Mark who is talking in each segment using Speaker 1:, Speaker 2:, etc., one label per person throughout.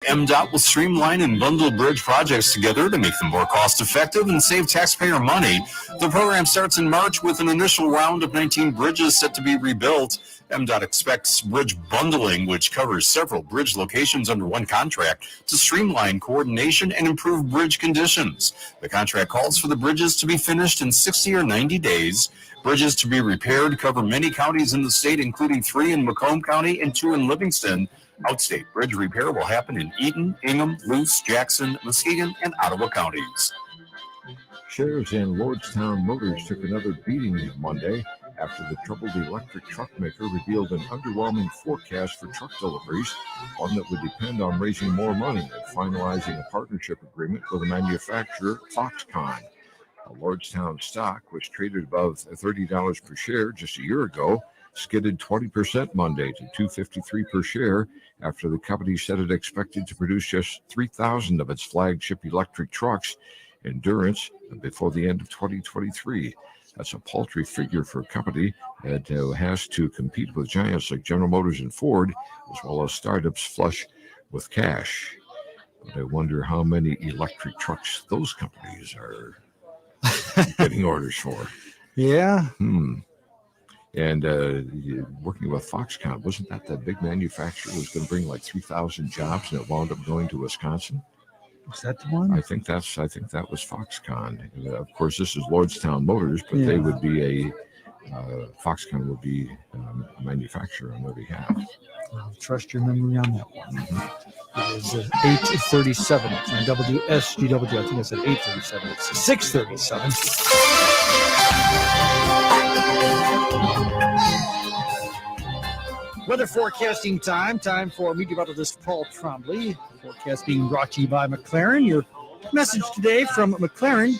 Speaker 1: MDOT will streamline and bundle bridge projects together to make them more cost-effective and save taxpayer money. The program starts in March with an initial round of 19 bridges set to be rebuilt. MDOT expects bridge bundling, which covers several bridge locations under one contract, to streamline coordination and improve bridge conditions. The contract calls for the bridges to be finished in 60 or 90 days. Bridges to be repaired cover many counties in the state, including 3 in Macomb County and 2 in Livingston. Outstate bridge repair will happen in Eaton, Ingham, Luce, Jackson, Muskegon, and Ottawa counties.
Speaker 2: Sheriffs and Lordstown Motors took another beating Monday after the troubled electric truck maker revealed an underwhelming forecast for truck deliveries, one that would depend on raising more money and finalizing a partnership agreement with the manufacturer Foxconn. A Lordstown stock, which traded above $30 per share just a year ago, skidded 20% Monday to $2.53 per share after the company said it expected to produce just 3,000 of its flagship electric trucks in Durance before the end of 2023. That's a paltry figure for a company that has to compete with giants like General Motors and Ford, as well as startups flush with cash. But I wonder how many electric trucks those companies are getting orders for.
Speaker 3: Yeah.
Speaker 2: And working with Foxconn, wasn't that the big manufacturer was going to bring like 3,000 jobs, and it wound up going to Wisconsin?
Speaker 3: Is that the one?
Speaker 2: I think that was Foxconn. Of course, this is Lordstown Motors, but they would be Foxconn would be a manufacturer on their behalf.
Speaker 3: I'll trust your memory on that one. It is 8:37 on WSGW. I think I said 8:37. It's 6:37. Weather forecasting time for meteorologist Paul Trombley. Forecast being brought to you by McLaren. Your message today from McLaren.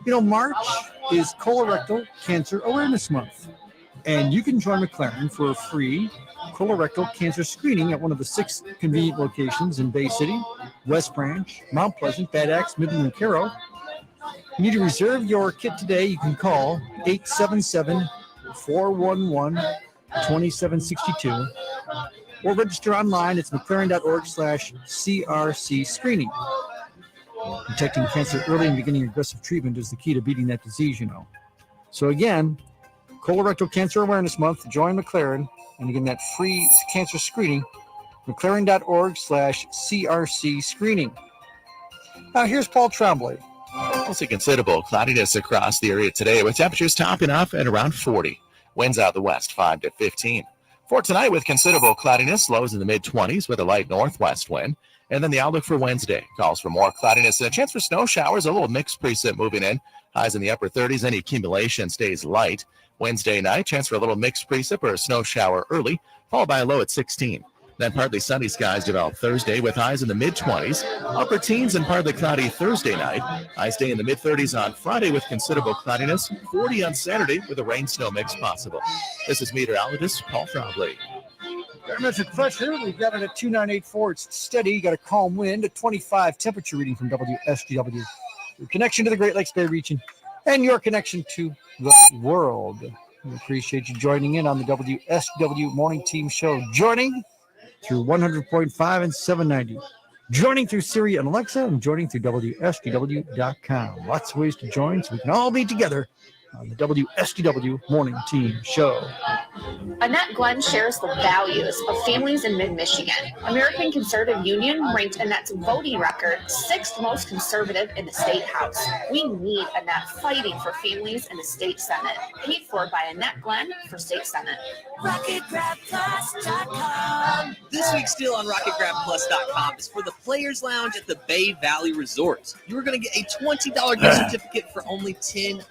Speaker 3: March is Colorectal Cancer Awareness Month. And you can join McLaren for a free colorectal cancer screening at one of the 6 convenient locations in Bay City, West Branch, Mount Pleasant, Bad Axe, Midland, and Carroll. You need to reserve your kit today. You can call 877-411-2762 or register online. It's mclaren.org/CRC screening. Detecting cancer early and beginning aggressive treatment is the key to beating that disease, So again, Colorectal Cancer Awareness Month, join McLaren, and again, that free cancer screening, mclaren.org/CRC screening. Now here's Paul Trombley.
Speaker 4: We'll see considerable cloudiness across the area today, with temperatures topping off at around 40. Winds out the west 5 to 15. For tonight, with considerable cloudiness, lows in the mid-20s with a light northwest wind. And then the outlook for Wednesday calls for more cloudiness and a chance for snow showers, a little mixed precip moving in. Highs in the upper 30s. Any accumulation stays light. Wednesday night, chance for a little mixed precip or a snow shower early, followed by a low at 16. Then partly sunny skies develop Thursday with highs in the mid-20s, upper teens and partly cloudy Thursday night. Highs stay in the mid-30s on Friday with considerable cloudiness, 40 on Saturday with a rain-snow mix possible. This is meteorologist Paul Trombley.
Speaker 3: Barometric pressure, we've got it at 2984. It's steady. You got a calm wind, a 25 temperature reading from WSGW. Your connection to the Great Lakes Bay region and your connection to the world. We appreciate you joining in on the WSGW Morning Team Show. Joining through 100.5 and 790. Joining through Siri and Alexa, and joining through WSGW.com. Lots of ways to join so we can all be together on the WSGW Morning Team Show.
Speaker 5: Annette Glenn shares the values of families in mid-Michigan. American Conservative Union ranked Annette's voting record 6th most conservative in the state house. We need Annette fighting for families in the state senate. Paid for by Annette Glenn for state senate.
Speaker 6: RocketGrabPlus.com. This week's deal on RocketGrabPlus.com is for the Players Lounge at the Bay Valley Resort. You're going to get a $20 gift certificate for only $10.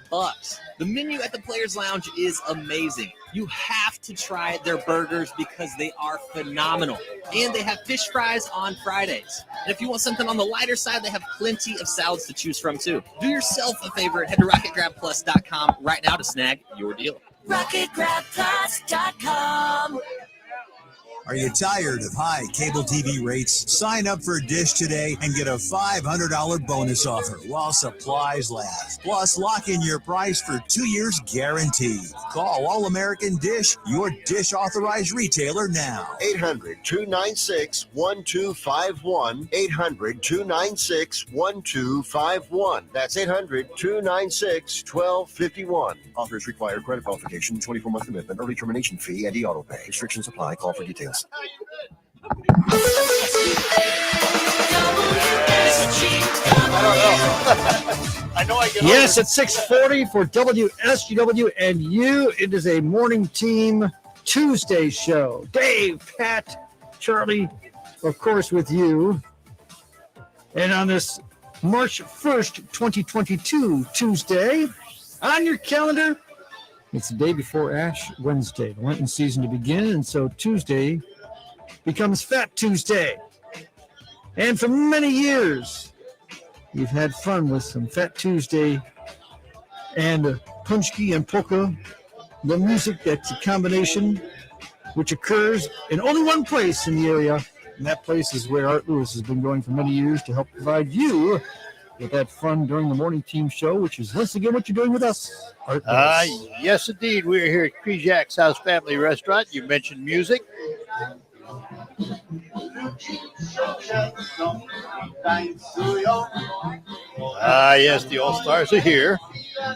Speaker 6: The menu at the Players Lounge is amazing. You have to try their burgers because they are phenomenal. And they have fish fries on Fridays. And if you want something on the lighter side, they have plenty of salads to choose from too. Do yourself a favor and head to RocketGrabPlus.com right now to snag your deal. RocketGrabPlus.com.
Speaker 7: Are you tired of high cable TV rates? Sign up for Dish today and get a $500 bonus offer while supplies last. Plus, lock in your price for 2 years guaranteed. Call All American Dish, your Dish authorized retailer now.
Speaker 8: 800-296-1251. 800-296-1251. That's 800-296-1251. Offers require credit qualification, 24-month commitment, early termination fee, and e-auto pay. Restrictions apply. Call for details.
Speaker 9: I know I get
Speaker 3: Yes, at 6:40 for WSGW and you. It is a morning team Tuesday show. Dave, Pat, Charlie, of course, with you. And on this March 1st, 2022 Tuesday, on your calendar, it's the day before Ash Wednesday, the Lenten season to begin, and so Tuesday becomes Fat Tuesday. And for many years, you've had fun with some Fat Tuesday and punchki and polka, the music that's a combination which occurs in only one place in the area, and that place is where Art Lewis has been going for many years to help provide you with that fun during the morning team show, which is once again what you're doing with us, Art Lewis.
Speaker 9: Yes, indeed. We're here at Krijak's House Family Restaurant. You mentioned music. Yes, the All-Stars are here.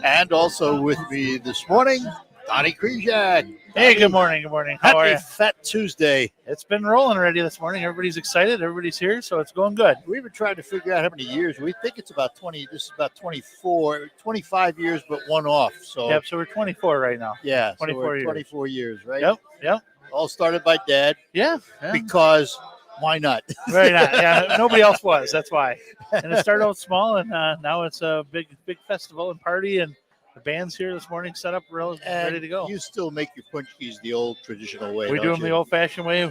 Speaker 9: And also with me this morning, Donnie Krijak.
Speaker 10: Hey, good morning. Good morning. How are
Speaker 9: Happy
Speaker 10: you?
Speaker 9: Fat Tuesday.
Speaker 10: It's been rolling already this morning. Everybody's excited. Everybody's here, so it's going good.
Speaker 9: We've been trying to figure out how many years. We think it's about 20. This is about 24, 25 years, but one off. So
Speaker 10: Yep, so we're 24 right now.
Speaker 9: yeah,
Speaker 10: 24
Speaker 9: so we're
Speaker 10: years.
Speaker 9: 24 years, right?
Speaker 10: Yep.
Speaker 9: All started by Dad
Speaker 10: Yeah.
Speaker 9: because why not?
Speaker 10: Very nice. Yeah, nobody else was. That's why. And it started out small, and now it's a big festival and party, and the band's here this morning, set up, ready to go.
Speaker 9: You still make your punchkis the old traditional way.
Speaker 10: We do them the old-fashioned way.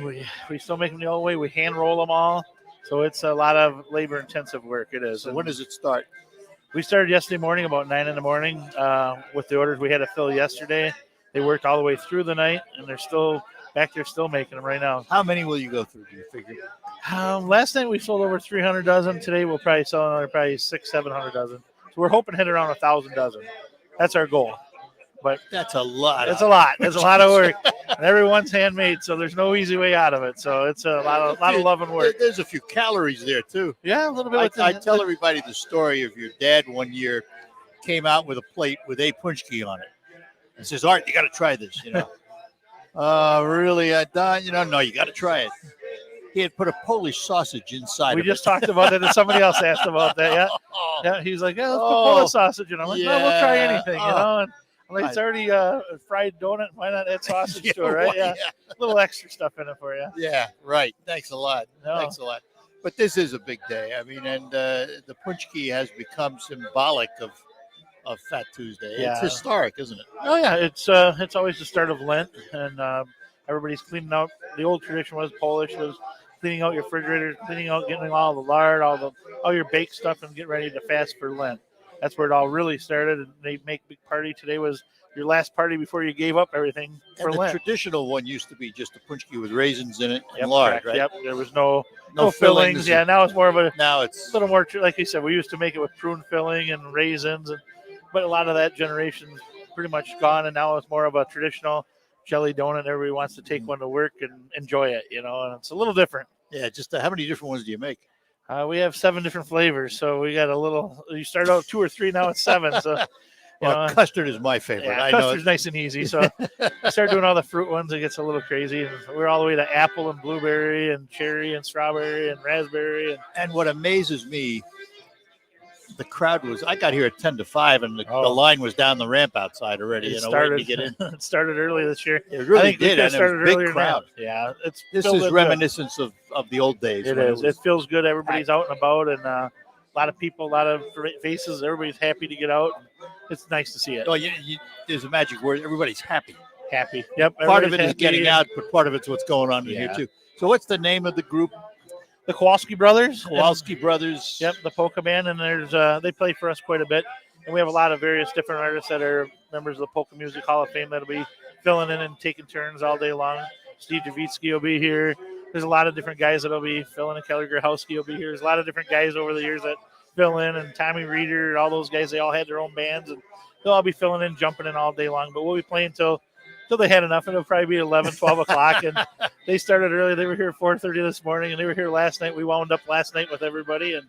Speaker 10: We still make them the old way. We hand roll them all, so it's a lot of labor-intensive work. It is.
Speaker 9: So when does it start?
Speaker 10: We started yesterday morning, about 9 in the morning, with the orders we had to fill yesterday. They worked all the way through the night, and they're still back there, still making them right now.
Speaker 9: How many will you go through? Do you figure?
Speaker 10: Last night we sold over 300 dozen. Today we'll probably sell another 600-700 dozen. So we're hoping to hit around 1,000 dozen. That's our goal. But
Speaker 9: that's a lot.
Speaker 10: It's a lot. It's a lot of work. And everyone's handmade, so there's no easy way out of it. So it's a lot of love and work.
Speaker 9: There's a few calories there too.
Speaker 10: Yeah, a little bit.
Speaker 9: I tell everybody the story of your dad one year came out with a plate with a punchki on it. And says, "Art, you got to try this." Really? No, you got to try it. He had put a Polish sausage inside.
Speaker 10: We just talked about it, and somebody else asked about that. Yeah, yeah. He's like, "Yeah, let's put Polish sausage." And I'm like, "No, we'll try anything." And I'm like, "It's already a fried donut. Why not add sausage to it, right?" Yeah, a little extra stuff in it for you.
Speaker 9: Yeah, right. Thanks a lot.
Speaker 10: No.
Speaker 9: Thanks a lot. But this is a big day. I mean, and the punchki has become symbolic of Fat Tuesday.
Speaker 10: Yeah.
Speaker 9: It's historic, isn't it?
Speaker 10: Oh yeah, it's always the start of Lent, and everybody's cleaning out. The old tradition was Polish was cleaning out your refrigerator, getting all the lard, all your baked stuff, and get ready to fast for Lent. That's where it all really started. And they make a big party. Today was your last party before you gave up everything for
Speaker 9: And the
Speaker 10: Lent.
Speaker 9: traditional one used to be just a punchki with raisins in it and lard,
Speaker 10: correct.
Speaker 9: right?
Speaker 10: Yep, there was no
Speaker 9: fillings.
Speaker 10: fillings. Yeah, now it's more of a
Speaker 9: it's
Speaker 10: little more like you said. We used to make it with prune filling and raisins, but a lot of that generation's pretty much gone, and now it's more of a traditional jelly donut. Everybody wants to take one to work and enjoy it, and it's a little different.
Speaker 9: Yeah, just how many different ones do you make?
Speaker 10: We have 7 different flavors, so we got a little. You start out 2 or 3, now it's 7. So,
Speaker 9: custard is my favorite.
Speaker 10: Yeah,
Speaker 9: I know
Speaker 10: custard's nice and easy. So, I start doing all the fruit ones. It gets a little crazy. And we're all the way to apple and blueberry and cherry and strawberry and raspberry.
Speaker 9: And what amazes me, the crowd was. I got here at 10 to 5, and the line was down the ramp outside already.
Speaker 10: It
Speaker 9: waiting to get in.
Speaker 10: It started early this year.
Speaker 9: It really
Speaker 10: I think
Speaker 9: did.
Speaker 10: It
Speaker 9: And it
Speaker 10: started
Speaker 9: was a big
Speaker 10: earlier
Speaker 9: crowd.
Speaker 10: now. Yeah,
Speaker 9: This is reminiscence of the old days.
Speaker 10: It
Speaker 9: when
Speaker 10: is. It feels good. Everybody's out and about, and a lot of people, a lot of faces. Everybody's happy to get out. It's nice to see it.
Speaker 9: Oh, there's a magic word. Everybody's happy.
Speaker 10: Happy. Yep.
Speaker 9: Part of it is
Speaker 10: happy.
Speaker 9: getting out, but part of it's what's going on in here too. So, what's the name of the group?
Speaker 10: The Kowalski Brothers.
Speaker 9: Kowalski Brothers.
Speaker 10: Yep, the polka band, and there's they play for us quite a bit, and we have a lot of various different artists that are members of the Polka Music Hall of Fame that'll be filling in and taking turns all day long. Steve Javitsky will be here. There's a lot of different guys that will be filling in. Kelly Grahowski will be here. There's a lot of different guys over the years that fill in, and Tommy Reeder, all those guys, they all had their own bands, and they'll all be filling in, jumping in all day long. But we'll be playing till they had enough, and it'll probably be 11, 12 o'clock. And they started early. They were here 4:30 this morning, and they were here last night. We wound up last night with everybody, and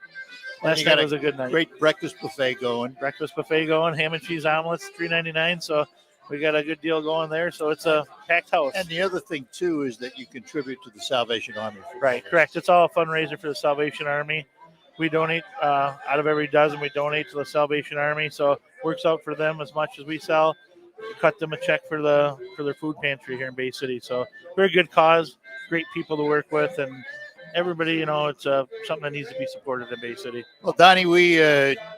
Speaker 10: last night was a good night.
Speaker 9: Great breakfast buffet going.
Speaker 10: Ham and cheese omelets, $3.99. So we got a good deal going there. So it's a packed house.
Speaker 9: And the other thing, too, is that you contribute to the Salvation Army.
Speaker 10: Right, correct. It's all a fundraiser for the Salvation Army. We donate out of every dozen. We donate to the Salvation Army. So it works out for them as much as we sell. Cut them a check for their food pantry here in Bay City. So very good cause, great people to work with, and everybody, it's something that needs to be supported in Bay City.
Speaker 9: Well, Donnie, we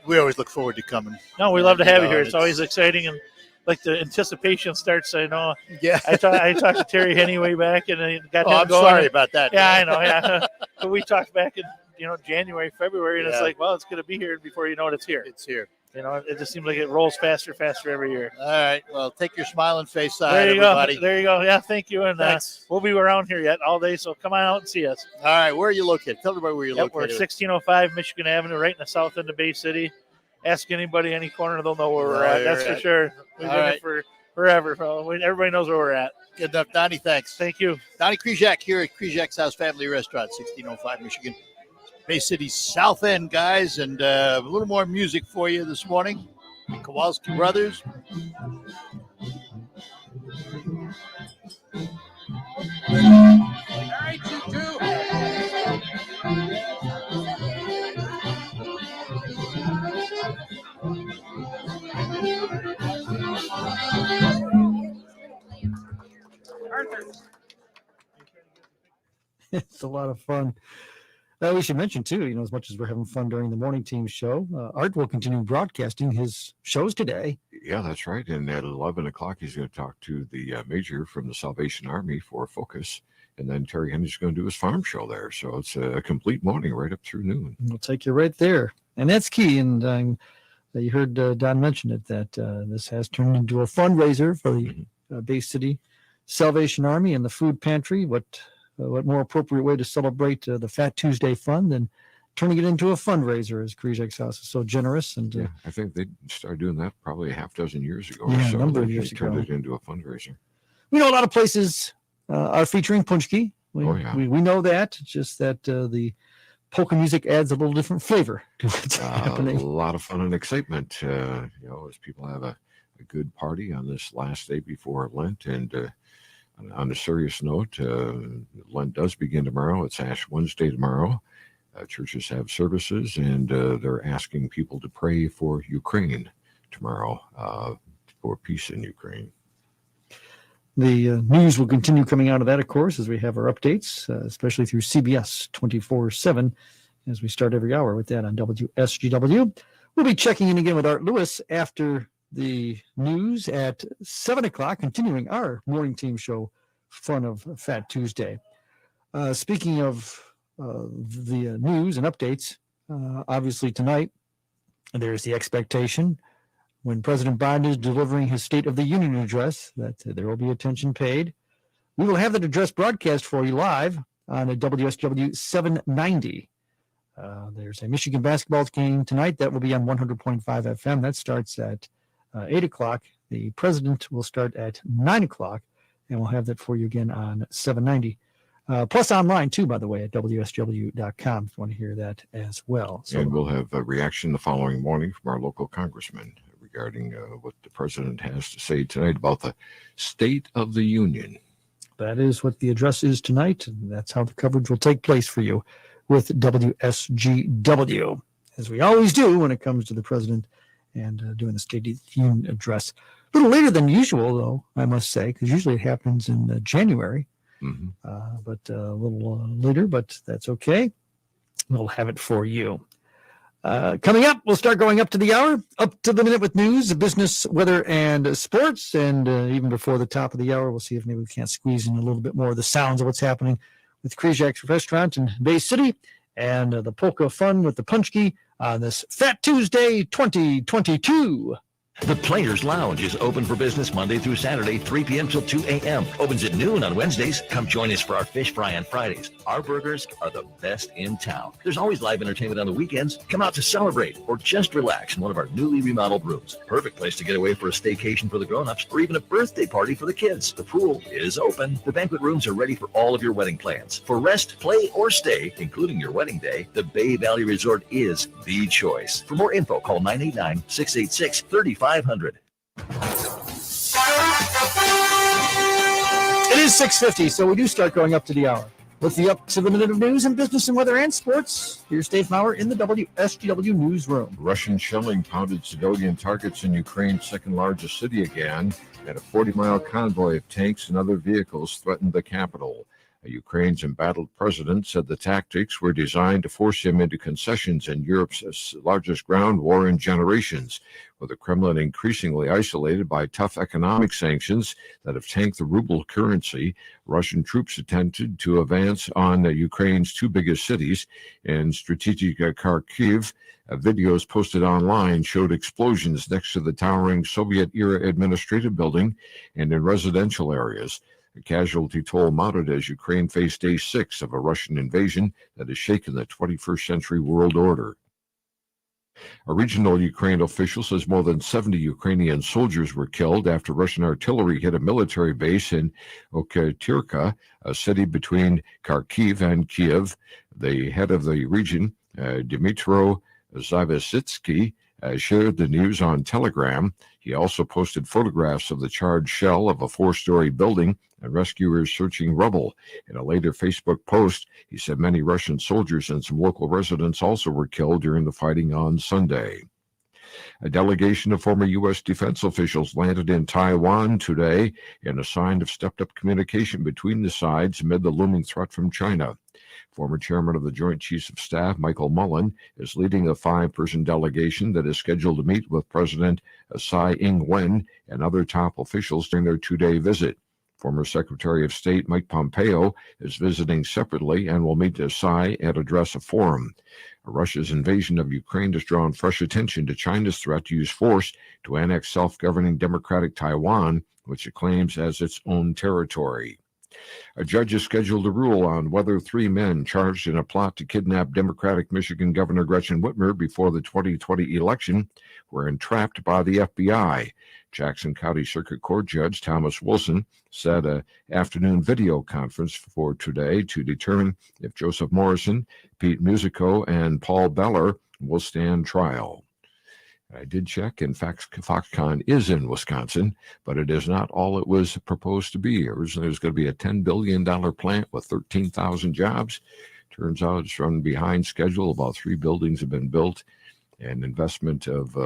Speaker 9: always look forward to coming.
Speaker 10: No, we love to have you here. It's always exciting, and like the anticipation starts. I know.
Speaker 9: Yeah.
Speaker 10: I talked to Terry Henney way back, and I got him
Speaker 9: I'm
Speaker 10: going.
Speaker 9: sorry about that.
Speaker 10: Yeah, I know. Yeah, but we talked back in January, February, and it's like, well, it's going to be here before you know it, it's here.
Speaker 9: It's here.
Speaker 10: It just seems like it rolls faster every year.
Speaker 9: All right. Well, take your smiling face side,
Speaker 10: there you
Speaker 9: everybody.
Speaker 10: Go. There you go. Yeah, thank you. And
Speaker 9: Thanks.
Speaker 10: We'll be around here yet all day, so come on out and see us.
Speaker 9: All right. Where are you located? Tell everybody where you're located.
Speaker 10: We're at 1605 Michigan Avenue, right in the south end of Bay City. Ask anybody, any corner, they'll know where we're at. That's for sure. We've been here for forever. So everybody knows where we're at.
Speaker 9: Good enough, Donnie. Thanks.
Speaker 10: Thank you.
Speaker 9: Donnie Krizak here at Krizak's House Family Restaurant, 1605 Michigan. Bay City's South End, guys, and a little more music for you this morning. The Kowalski Brothers.
Speaker 3: It's a lot of fun. We should mention, too, as much as we're having fun during the morning team show, Art will continue broadcasting his shows today.
Speaker 2: Yeah, that's right. And at 11 o'clock, he's going to talk to the major from the Salvation Army for Focus. And then Terry Henry's going to do his farm show there. So it's a complete morning right up through noon.
Speaker 3: We'll take you right there. And that's key. And you heard Don mention it, that this has turned into a fundraiser for the Bay City Salvation Army and the food pantry. What more appropriate way to celebrate the Fat Tuesday fun than turning it into a fundraiser, as Krizak's House is so generous. And
Speaker 2: I think they started doing that probably a half dozen years ago.
Speaker 3: Yeah,
Speaker 2: so
Speaker 3: a number of years ago.
Speaker 2: Turned it into a fundraiser.
Speaker 3: We know a lot of places are featuring punchki. We know that. It's just that the polka music adds a little different flavor to what's happening.
Speaker 2: A lot of fun and excitement, as people have a good party on this last day before Lent. And on a serious note, Lent does begin tomorrow. It's Ash Wednesday tomorrow. Churches have services, and they're asking people to pray for Ukraine tomorrow, for peace in Ukraine.
Speaker 3: The news will continue coming out of that, of course, as we have our updates, especially through CBS 24/7, as we start every hour with that on WSGW. We'll be checking in again with Art Lewis after the news at 7 o'clock, continuing our morning team show, Fun of Fat Tuesday. Speaking of the news and updates, obviously tonight there's the expectation when President Biden is delivering his State of the Union address that there will be attention paid. We will have that address broadcast for you live on a WSW 790. There's a Michigan basketball game tonight that will be on 100.5 FM. That starts at 8 o'clock. The president will start at 9 o'clock, and we'll have that for you again on 790. Plus online, too, by the way, at WSW.com if you want to hear that as well. So,
Speaker 2: and we'll have a reaction the following morning from our local congressman regarding what the president has to say tonight about the State of the Union.
Speaker 3: That is what the address is tonight, and that's how the coverage will take place for you with WSGW, as we always do when it comes to the president and doing the State of the Union address. A little later than usual, though, I must say, because usually it happens in January, but a little later, but that's okay. We'll have it for you. Coming up, we'll start going up to the hour, up to the minute with news, business, weather, and sports. And even before the top of the hour, we'll see if maybe we can't squeeze in a little bit more of the sounds of what's happening with Krizak's Restaurant in Bay City and the polka fun with the punchki on this Fat Tuesday 2022.
Speaker 11: The Players Lounge is open for business Monday through Saturday, 3 p.m. till 2 a.m. Opens at noon on Wednesdays. Come join us for our fish fry on Fridays. Our burgers are the best in town. There's always live entertainment on the weekends. Come out to celebrate or just relax in one of our newly remodeled rooms. Perfect place to get away for a staycation for the grown-ups or even a birthday party for the kids. The pool is open. The banquet rooms are ready for all of your wedding plans. For rest, play, or stay, including your wedding day, the Bay Valley Resort is the choice. For more info, call 989-686-3500. It
Speaker 3: is 6:50, so we do start going up to the hour. With the up to the minute of news and business and weather and sports, here's Dave Maurer in the WSGW newsroom.
Speaker 2: Russian shelling pounded civilian targets in Ukraine's second largest city again, and a 40-mile convoy of tanks and other vehicles threatened the capital. Ukraine's embattled president said the tactics were designed to force him into concessions in Europe's largest ground war in generations, with the Kremlin increasingly isolated by tough economic sanctions that have tanked the ruble currency. Russian troops attempted to advance on Ukraine's two biggest cities in strategic Kharkiv. Videos posted online showed explosions next to the towering Soviet-era administrative building and in residential areas. The casualty toll mounted as Ukraine faced day 6 of a Russian invasion that has shaken the 21st century world order. A regional Ukraine official says more than 70 Ukrainian soldiers were killed after Russian artillery hit a military base in Oktyabrsky, a city between Kharkiv and Kiev. The head of the region, Dmytro Zavesitsky, shared the news on Telegram. He also posted photographs of the charred shell of a 4-story building and rescuers searching rubble. In a later Facebook post, he said many Russian soldiers and some local residents also were killed during the fighting on Sunday. A delegation of former U.S. defense officials landed in Taiwan today in a sign of stepped-up communication between the sides amid the looming threat from China. Former chairman of the Joint Chiefs of Staff, Michael Mullen, is leading a 5-person delegation that is scheduled to meet with President Tsai Ing-wen and other top officials during their 2-day visit. Former Secretary of State Mike Pompeo is visiting separately and will meet Tsai and address a forum. Russia's invasion of Ukraine has drawn fresh attention to China's threat to use force to annex self-governing democratic Taiwan, which it claims as its own territory. A judge is scheduled to rule on whether 3 men charged in a plot to kidnap Democratic Michigan Governor Gretchen Whitmer before the 2020 election were entrapped by the FBI. Jackson County Circuit Court Judge Thomas Wilson said an afternoon video conference for today to determine if Joseph Morrison, Pete Musico, and Paul Beller will stand trial. I did check, and Foxconn is in Wisconsin, but it is not all it was proposed to be. Originally, it was going to be a $10 billion plant with 13,000 jobs. Turns out it's run behind schedule. About 3 buildings have been built, an investment of,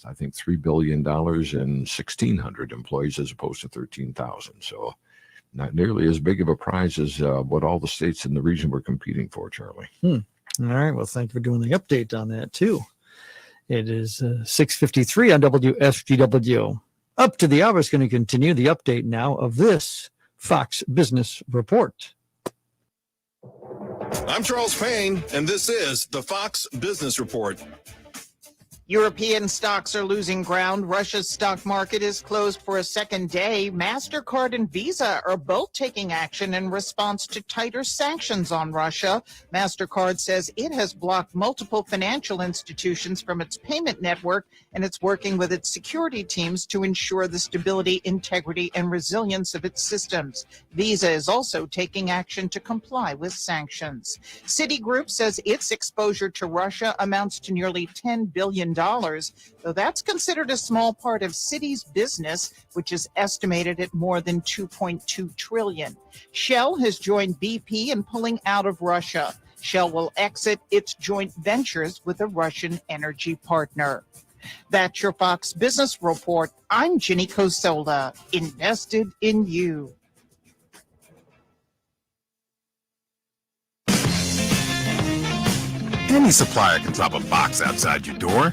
Speaker 2: I think, $3 billion and 1,600 employees as opposed to 13,000. So not nearly as big of a prize as what all the states in the region were competing for, Charlie.
Speaker 3: All right. Well, thank you for doing the update on that, too. It is 6:53 on WSGW. Up to the hour is going to continue the update now of this Fox Business Report.
Speaker 12: I'm Charles Payne, and this is the Fox Business Report.
Speaker 13: European stocks are losing ground. Russia's stock market is closed for a second day. MasterCard and Visa are both taking action in response to tighter sanctions on Russia. MasterCard says it has blocked multiple financial institutions from its payment network, and it's working with its security teams to ensure the stability, integrity, and resilience of its systems. Visa is also taking action to comply with sanctions. Citigroup says its exposure to Russia amounts to nearly $10 billion. Though that's considered a small part of Citi's business, which is estimated at more than $2.2 trillion. Shell has joined BP in pulling out of Russia. Shell will exit its joint ventures with a Russian energy partner. That's your Fox Business Report. I'm Ginny Cosola, invested in you.
Speaker 14: Any supplier can drop a box outside your door.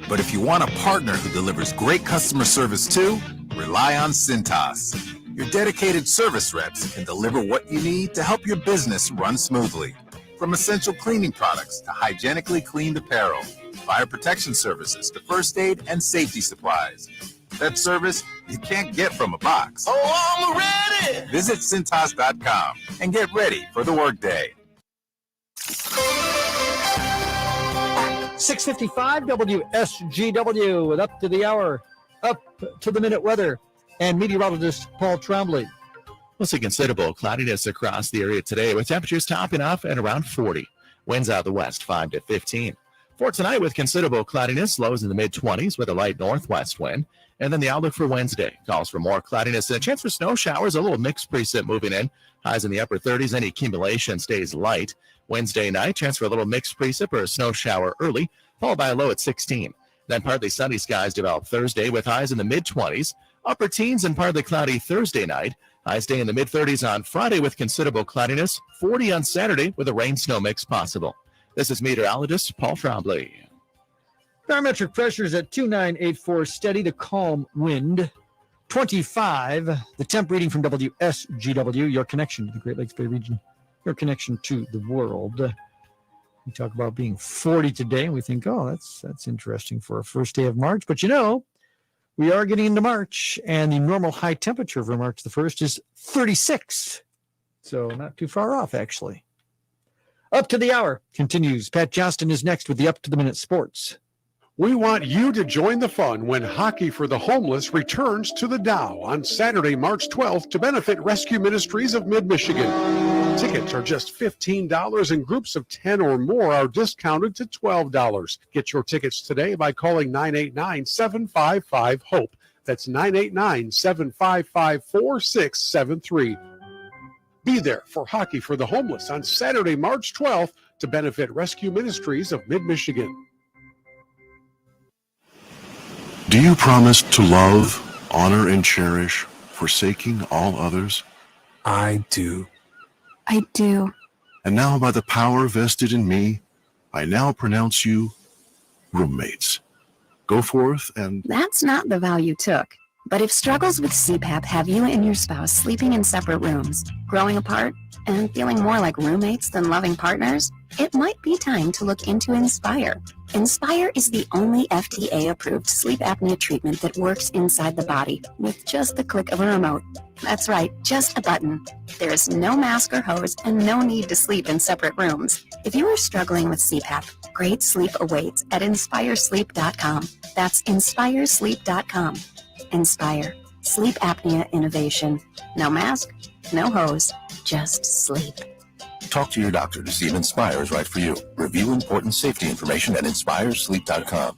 Speaker 14: But if you want a partner who delivers great customer service too, rely on Cintas. Your dedicated service reps can deliver what you need to help your business run smoothly. From essential cleaning products to hygienically cleaned apparel, fire protection services to first aid and safety supplies. That service you can't get from a box.
Speaker 12: Oh, I'm ready.
Speaker 14: Visit Cintas.com and get ready for the workday.
Speaker 3: 6:55 WSGW with up to the hour, up to the minute weather, and meteorologist Paul Trombley.
Speaker 4: We'll see considerable cloudiness across the area today with temperatures topping off at around 40. Winds out the west 5 to 15. For tonight with considerable cloudiness, lows in the mid-20s with a light northwest wind. And then the outlook for Wednesday calls for more cloudiness and a chance for snow showers, a little mixed precip moving in. Highs in the upper 30s, any accumulation stays light. Wednesday night, chance for a little mixed precip or a snow shower early, followed by a low at 16. Then partly sunny skies develop Thursday with highs in the mid-20s. Upper teens and partly cloudy Thursday night. Highs stay in the mid-30s on Friday with considerable cloudiness. 40 on Saturday with a rain-snow mix possible. This is meteorologist Paul Trombley.
Speaker 3: Barometric pressure is at 2984, steady to calm wind. 25, the temp reading from WSGW, your connection to the Great Lakes Bay region, your connection to the world. We talk about being 40 today, and we think, oh, that's interesting for a first day of March. But we are getting into March, and the normal high temperature for March the 1st is 36. So not too far off, actually. Up to the hour continues. Pat Johnston is next with the Up to the Minute Sports.
Speaker 15: We want you to join the fun when Hockey for the Homeless returns to the Dow on Saturday, March 12th to benefit Rescue Ministries of Mid-Michigan. Tickets are just $15 and groups of 10 or more are discounted to $12. Get your tickets today by calling 989-755-HOPE. That's 989-755-4673. Be there for Hockey for the Homeless on Saturday, March 12th to benefit Rescue Ministries of Mid-Michigan.
Speaker 12: Do you promise to love, honor, and cherish, forsaking all others?
Speaker 16: I do.
Speaker 17: I do.
Speaker 12: And now, by the power vested in me, I now pronounce you roommates. Go forth and...
Speaker 17: That's not the vow you took. But if struggles with CPAP have you and your spouse sleeping in separate rooms, growing apart, and feeling more like roommates than loving partners, it might be time to look into Inspire. Inspire is the only FDA-approved sleep apnea treatment that works inside the body with just the click of a remote. That's right, just a button. There is no mask or hose and no need to sleep in separate rooms. If you are struggling with CPAP, great sleep awaits at InspireSleep.com. That's InspireSleep.com. Inspire. Sleep apnea innovation. No mask, no hose, just sleep.
Speaker 8: Talk to your doctor to see if Inspire is right for you. Review important safety information at InspireSleep.com.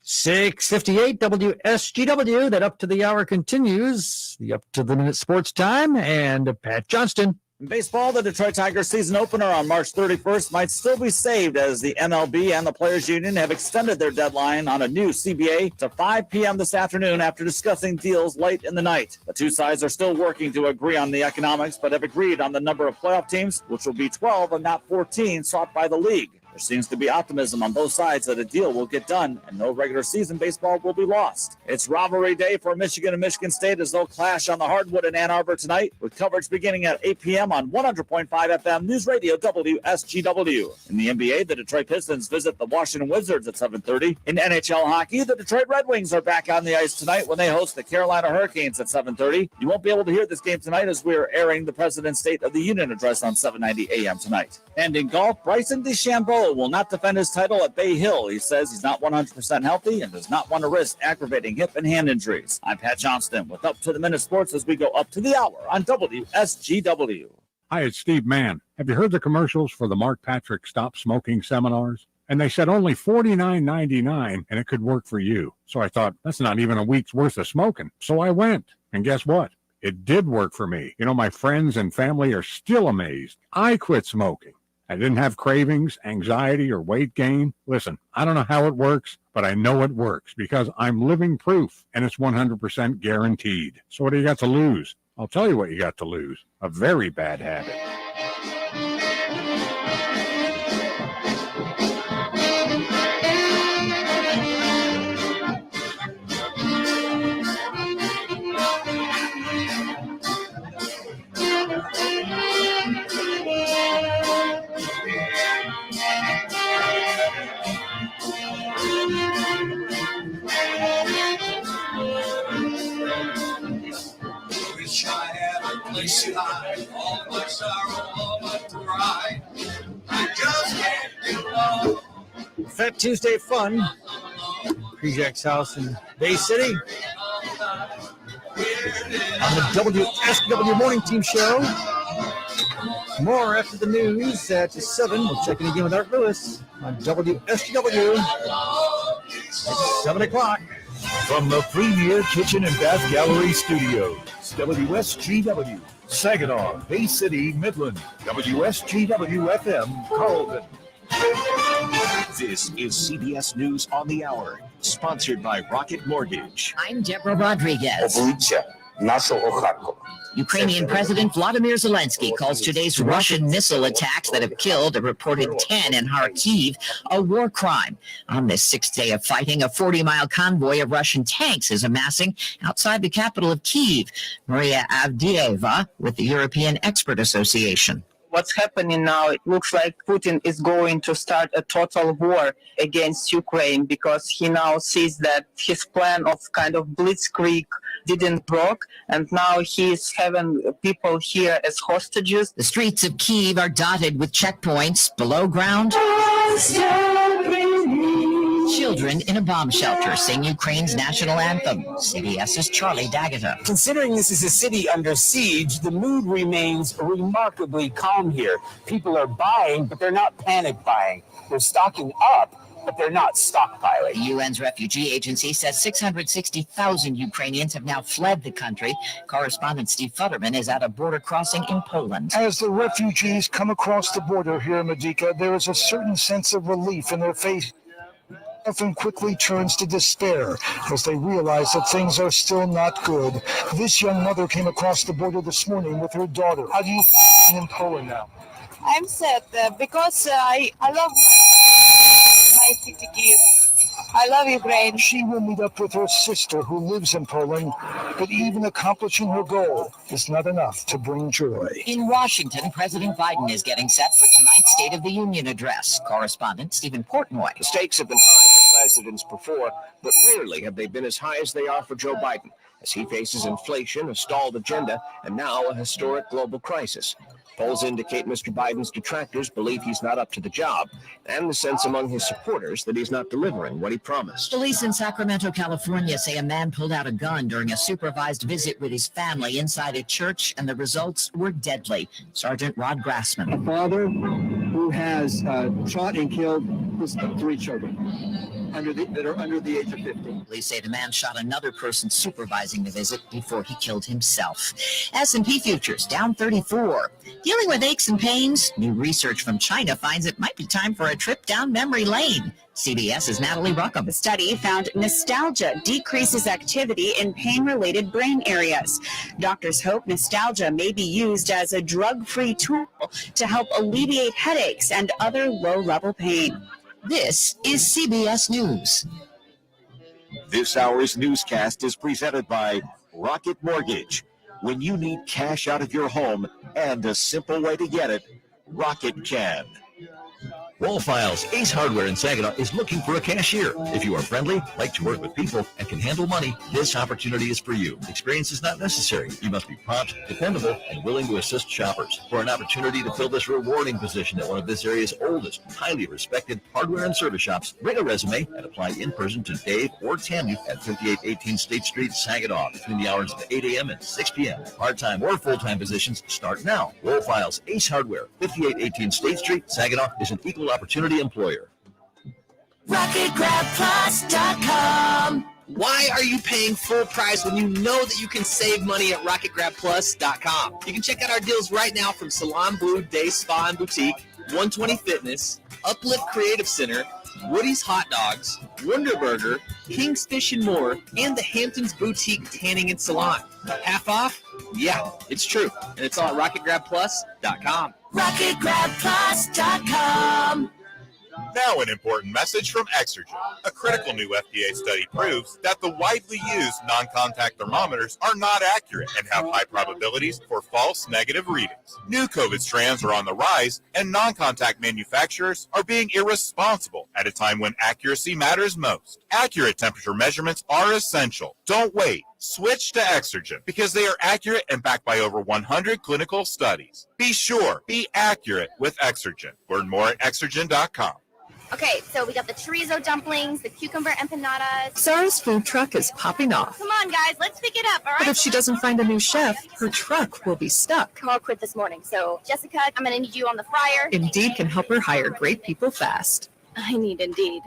Speaker 3: 6:58 WSGW. That up to the hour continues. The up to the minute sports time and Pat Johnston.
Speaker 18: In baseball, the Detroit Tigers season opener on March 31st might still be saved as the MLB and the Players Union have extended their deadline on a new CBA to 5 p.m. this afternoon after discussing deals late in the night. The two sides are still working to agree on the economics, but have agreed on the number of playoff teams, which will be 12 and not 14 sought by the league. There seems to be optimism on both sides that a deal will get done and no regular season baseball will be lost. It's rivalry day for Michigan and Michigan State as they'll clash on the hardwood in Ann Arbor tonight with coverage beginning at 8 p.m. on 100.5 FM News Radio WSGW. In the NBA, the Detroit Pistons visit the Washington Wizards at 7:30. In NHL hockey, the Detroit Red Wings are back on the ice tonight when they host the Carolina Hurricanes at 7:30. You won't be able to hear this game tonight as we're airing the President's State of the Union address on 7:90 a.m. tonight. And in golf, Bryson DeChambeau will not defend his title at Bay Hill. He says he's not 100% healthy and does not want to risk aggravating hip and hand injuries. I'm Pat Johnston with Up to the Minute Sports as we go up to the hour on WSGW.
Speaker 19: Hi, it's Steve Mann. Have you heard the commercials for the Mark Patrick Stop Smoking seminars? And they said only $49.99 and it could work for you. So I thought, that's not even a week's worth of smoking. So I went. And guess what? It did work for me. You know, my friends and family are still amazed. I quit smoking. I didn't have cravings, anxiety, or weight gain. Listen, I don't know how it works, but I know it works because I'm living proof, and it's 100% guaranteed. So what do you got to lose? I'll tell you what you got to lose. A very bad habit.
Speaker 20: place high, all my sorrow, all my pride. I just can't get along.
Speaker 3: Fat Tuesday fun. Prejak's house in Bay City. On the WSW Morning Team Show. More after the news at 7. We'll check in again with Art Lewis on WSW at 7 o'clock.
Speaker 21: From the Premier Kitchen and Bath Gallery Studios, WSGW, Saginaw, Bay City, Midland, WSGW FM, Carlton.
Speaker 22: This is CBS News on the Hour, sponsored by Rocket Mortgage.
Speaker 23: I'm Deborah Rodriguez. Ukrainian President Vladimir Zelensky calls today's Russian missile attacks that have killed a reported 10 in Kharkiv a war crime. On this sixth day of fighting, a 40-mile convoy of Russian tanks is amassing outside the capital of Kyiv. Maria Avdieva with the European Expert Association.
Speaker 24: What's happening now, it looks like Putin is going to start a total war against Ukraine because he now sees that his plan of kind of blitzkrieg didn't work, and now he's having people here as hostages.
Speaker 23: The streets of Kyiv are dotted with checkpoints below ground. Children in a bomb shelter sing Ukraine's national anthem. CBS's Charlie D'Agata.
Speaker 25: Considering this is a city under siege, the mood remains remarkably calm here. People are buying, but they're not panic buying. They're stocking up, but they're not stockpiling.
Speaker 23: The UN's refugee agency says 660,000 Ukrainians have now fled the country. Correspondent Steve Futterman is at a border crossing in Poland.
Speaker 26: As the refugees come across the border here in Medica, there is a certain sense of relief in their face. Often quickly turns to despair as they realize that things are still not good. This young mother came across the border this morning with her daughter. How do you feel in Poland now?
Speaker 27: I'm sad because I love my city Kyiv. I love Ukraine.
Speaker 26: She will meet up with her sister who lives in Poland, but even accomplishing her goal is not enough to bring joy.
Speaker 23: In Washington, President Biden is getting set for tonight's State of the Union address. Correspondent Stephen Portnoy.
Speaker 28: The stakes have been high for presidents before, but rarely have they been as high as they are for Joe Biden, as he faces inflation, a stalled agenda, and now a historic global crisis. Polls indicate Mr. Biden's detractors believe he's not up to the job, and the sense among his supporters that he's not delivering what he promised.
Speaker 23: Police in Sacramento, California say a man pulled out a gun during a supervised visit with his family inside a church, and the results were deadly. Sergeant Rod Grassman.
Speaker 29: A father who has shot and killed his 3 children that are under the age of 15.
Speaker 23: Police say the man shot another person supervising the visit before he killed himself. S&P futures down 34. Dealing with aches and pains? New research from China finds it might be time for a trip down memory lane. CBS's Natalie Ruckham.
Speaker 30: The study found nostalgia decreases activity in pain-related brain areas. Doctors hope nostalgia may be used as a drug-free tool to help alleviate headaches and other low-level pain.
Speaker 23: This is CBS News.
Speaker 22: This hour's newscast is presented by Rocket Mortgage. When you need cash out of your home and a simple way to get it, Rocket can.
Speaker 11: Wall Files Ace Hardware in Saginaw is looking for a cashier. If you are friendly, like to work with people, and can handle money, this opportunity is for you. Experience is not necessary. You must be prompt, dependable, and willing to assist shoppers. For an opportunity to fill this rewarding position at one of this area's oldest, highly respected hardware and service shops, bring a resume and apply in person to Dave or Tammy at 5818 State Street, Saginaw, between the hours of 8 a.m. and 6 p.m. Part-time or full-time positions start now. Wall Files Ace Hardware, 5818 State Street, Saginaw, is an equal opportunity employer.
Speaker 6: RocketGrabPlus.com. Why are you paying full price when you know that you can save money at RocketGrabPlus.com? You can check out our deals right now from Salon Blue Day Spa and Boutique, 120 Fitness, Uplift Creative Center, Woody's Hot Dogs, Wonder Burger, King's Fish and More, and the Hamptons Boutique Tanning and Salon. Half off? Yeah, it's true. And it's all at RocketGrabPlus.com.
Speaker 31: RocketGrabPlus.com. Now an important message from Exergen. A critical new FDA study proves that the widely used non-contact thermometers are not accurate and have high probabilities for false negative readings. New COVID strands are on the rise, and non-contact manufacturers are being irresponsible at a time when accuracy matters most. Accurate temperature measurements are essential. Don't wait. Switch to Exergen because they are accurate and backed by over 100 clinical studies. Be sure, be accurate with Exergen. Learn more at Exergen.com.
Speaker 1: Okay, so we got the chorizo dumplings, the cucumber empanadas.
Speaker 2: Sarah's food truck is popping off.
Speaker 1: Come on, guys, let's pick it up, all right?
Speaker 2: But if she doesn't find a new chef, her truck will be stuck.
Speaker 1: Carl quit this morning, so Jessica, I'm going to need you on the fryer.
Speaker 2: Indeed can help her hire great people fast.
Speaker 1: I need Indeed.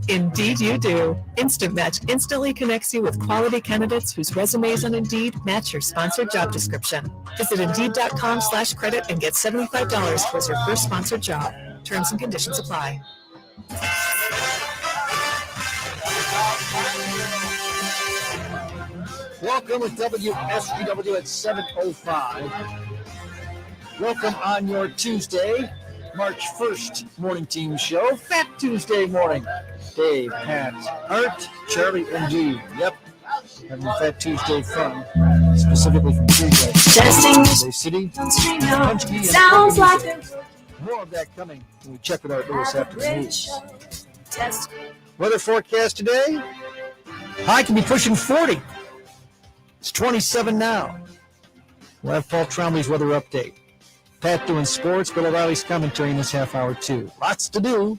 Speaker 2: Indeed you do. Instant Match instantly connects you with quality candidates whose resumes on Indeed match your sponsored job description. Visit Indeed.com/credit and get $75 towards your first sponsored job. Terms and conditions apply.
Speaker 3: Welcome to WSGW at 7:05. Welcome on your Tuesday, March 1st morning team show. Fat Tuesday morning. Dave, Pat, Art, Charlie, and G. Yep. Having Fat Tuesday fun. Specifically from Tuesday. Bay City. Punchkey,
Speaker 1: Sounds like
Speaker 3: more of that coming when we check with Art Lewis after the news. Weather forecast today. High can be pushing 40. It's 27 now. We'll have Paul Trombley's weather update. Pat doing sports, Bill O'Reilly's commentary in this half hour too. Lots to do.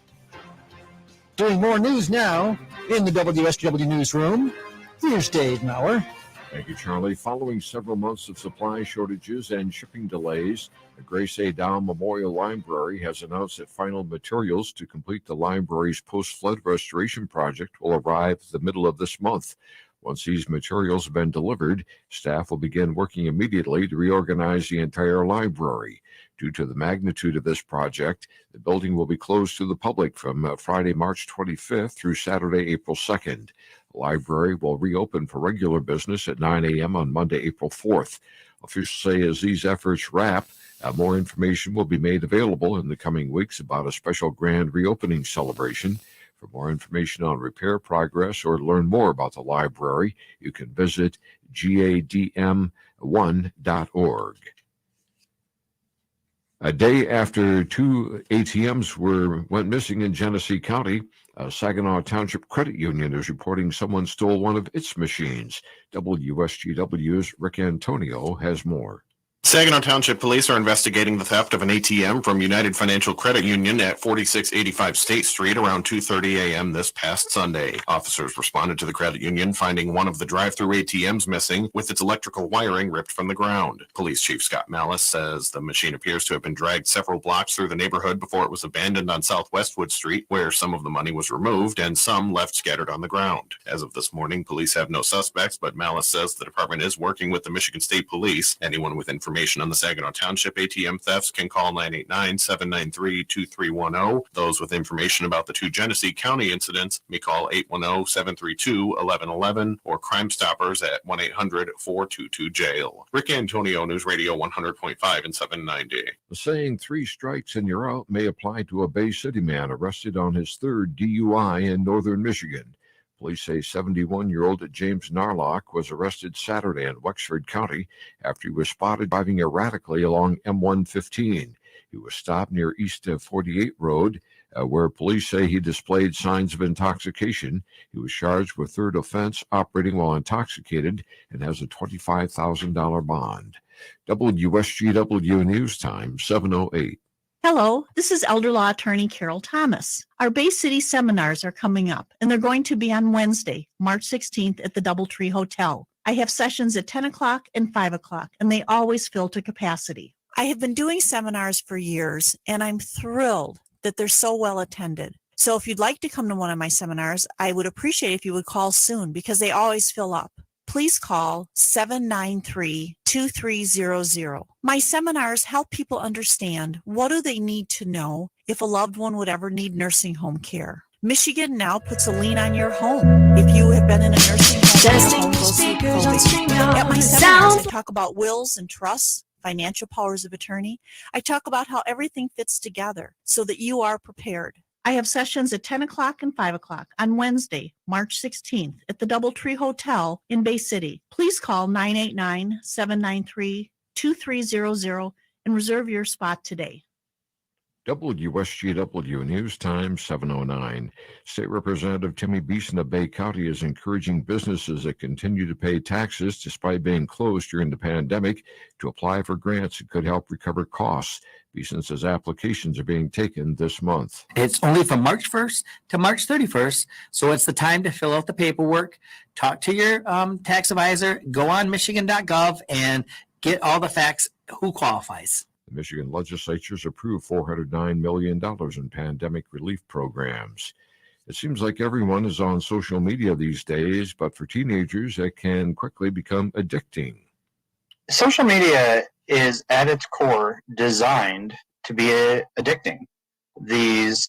Speaker 3: Doing more news now in the WSGW newsroom. Here's Dave Maurer.
Speaker 4: Thank you, Charlie. Following several months of supply shortages and shipping delays, the Grace A. Dow Memorial Library has announced that final materials to complete the library's post-flood restoration project will arrive the middle of this month. Once these materials have been delivered, staff will begin working immediately to reorganize the entire library. Due to the magnitude of this project, the building will be closed to the public from Friday, March 25th through Saturday, April 2nd. The library will reopen for regular business at 9 a.m. on Monday, April 4th. Officials say as these efforts wrap, more information will be made available in the coming weeks about a special grand reopening celebration. For more information on repair progress or to learn more about the library, you can visit gadm1.org. A day after two ATMs went missing in Genesee County, Saginaw Township Credit Union is reporting someone stole one of its machines. WSGW's Rick Antonio has more.
Speaker 5: Saginaw Township Police are investigating the theft of an ATM from United Financial Credit Union at 4685 State Street around 2:30 a.m. this past Sunday. Officers responded to the credit union, finding one of the drive-through ATMs missing with its electrical wiring ripped from the ground. Police Chief Scott Mallis says the machine appears to have been dragged several blocks through the neighborhood before it was abandoned on South Westwood Street, where some of the money was removed and some left scattered on the ground. As of this morning, police have no suspects, but Mallis says the department is working with the Michigan State Police. Anyone with information on the Saginaw Township ATM thefts can call 989-793-2310. Those with information about the two Genesee County incidents may call 810-732-1111 or Crime Stoppers at 1-800-422-JAIL. Rick Antonio, News Radio 100.5 and 790.
Speaker 4: The saying 3 strikes and you're out may apply to a Bay City man arrested on his third DUI in northern Michigan. Police say 71-year-old James Narlock was arrested Saturday in Wexford County after he was spotted driving erratically along M115. He was stopped near East 48 Road, where police say he displayed signs of intoxication. He was charged with third offense, operating while intoxicated, and has a $25,000 bond. WSGW News Time, 7:08.
Speaker 7: Hello, this is Elder Law Attorney Carol Thomas. Our Bay City seminars are coming up, and they're going to be on Wednesday, March 16th at the Doubletree Hotel. I have sessions at 10 o'clock and 5 o'clock, and they always fill to capacity. I have been doing seminars for years, and I'm thrilled that they're so well attended. So if you'd like to come to one of my seminars, I would appreciate if you would call soon because they always fill up. Please call 793-2300. My seminars help people understand what do they need to know if a loved one would ever need nursing home care. Michigan now puts a lien on your home. If you have been in a nursing home, at my seminars, I talk about wills and trusts, financial powers of attorney. I talk about how everything fits together so that you are prepared. I have sessions at 10 o'clock and 5 o'clock on Wednesday, March 16th at the Doubletree Hotel in Bay City. Please call 989-793-2300 and reserve your spot today.
Speaker 4: WSGW News Time 7:09. State Representative Timmy Beeson of Bay County is encouraging businesses that continue to pay taxes despite being closed during the pandemic to apply for grants that could help recover costs. Beeson says applications are being taken this month.
Speaker 8: It's only from March 1st to March 31st, so it's the time to fill out the paperwork, talk to your tax advisor, go on michigan.gov, and get all the facts who qualifies.
Speaker 4: The Michigan legislature's approved $409 million in pandemic relief programs. It seems like everyone is on social media these days, but for teenagers, it can quickly become addicting.
Speaker 9: Social media is at its core designed to be addicting. These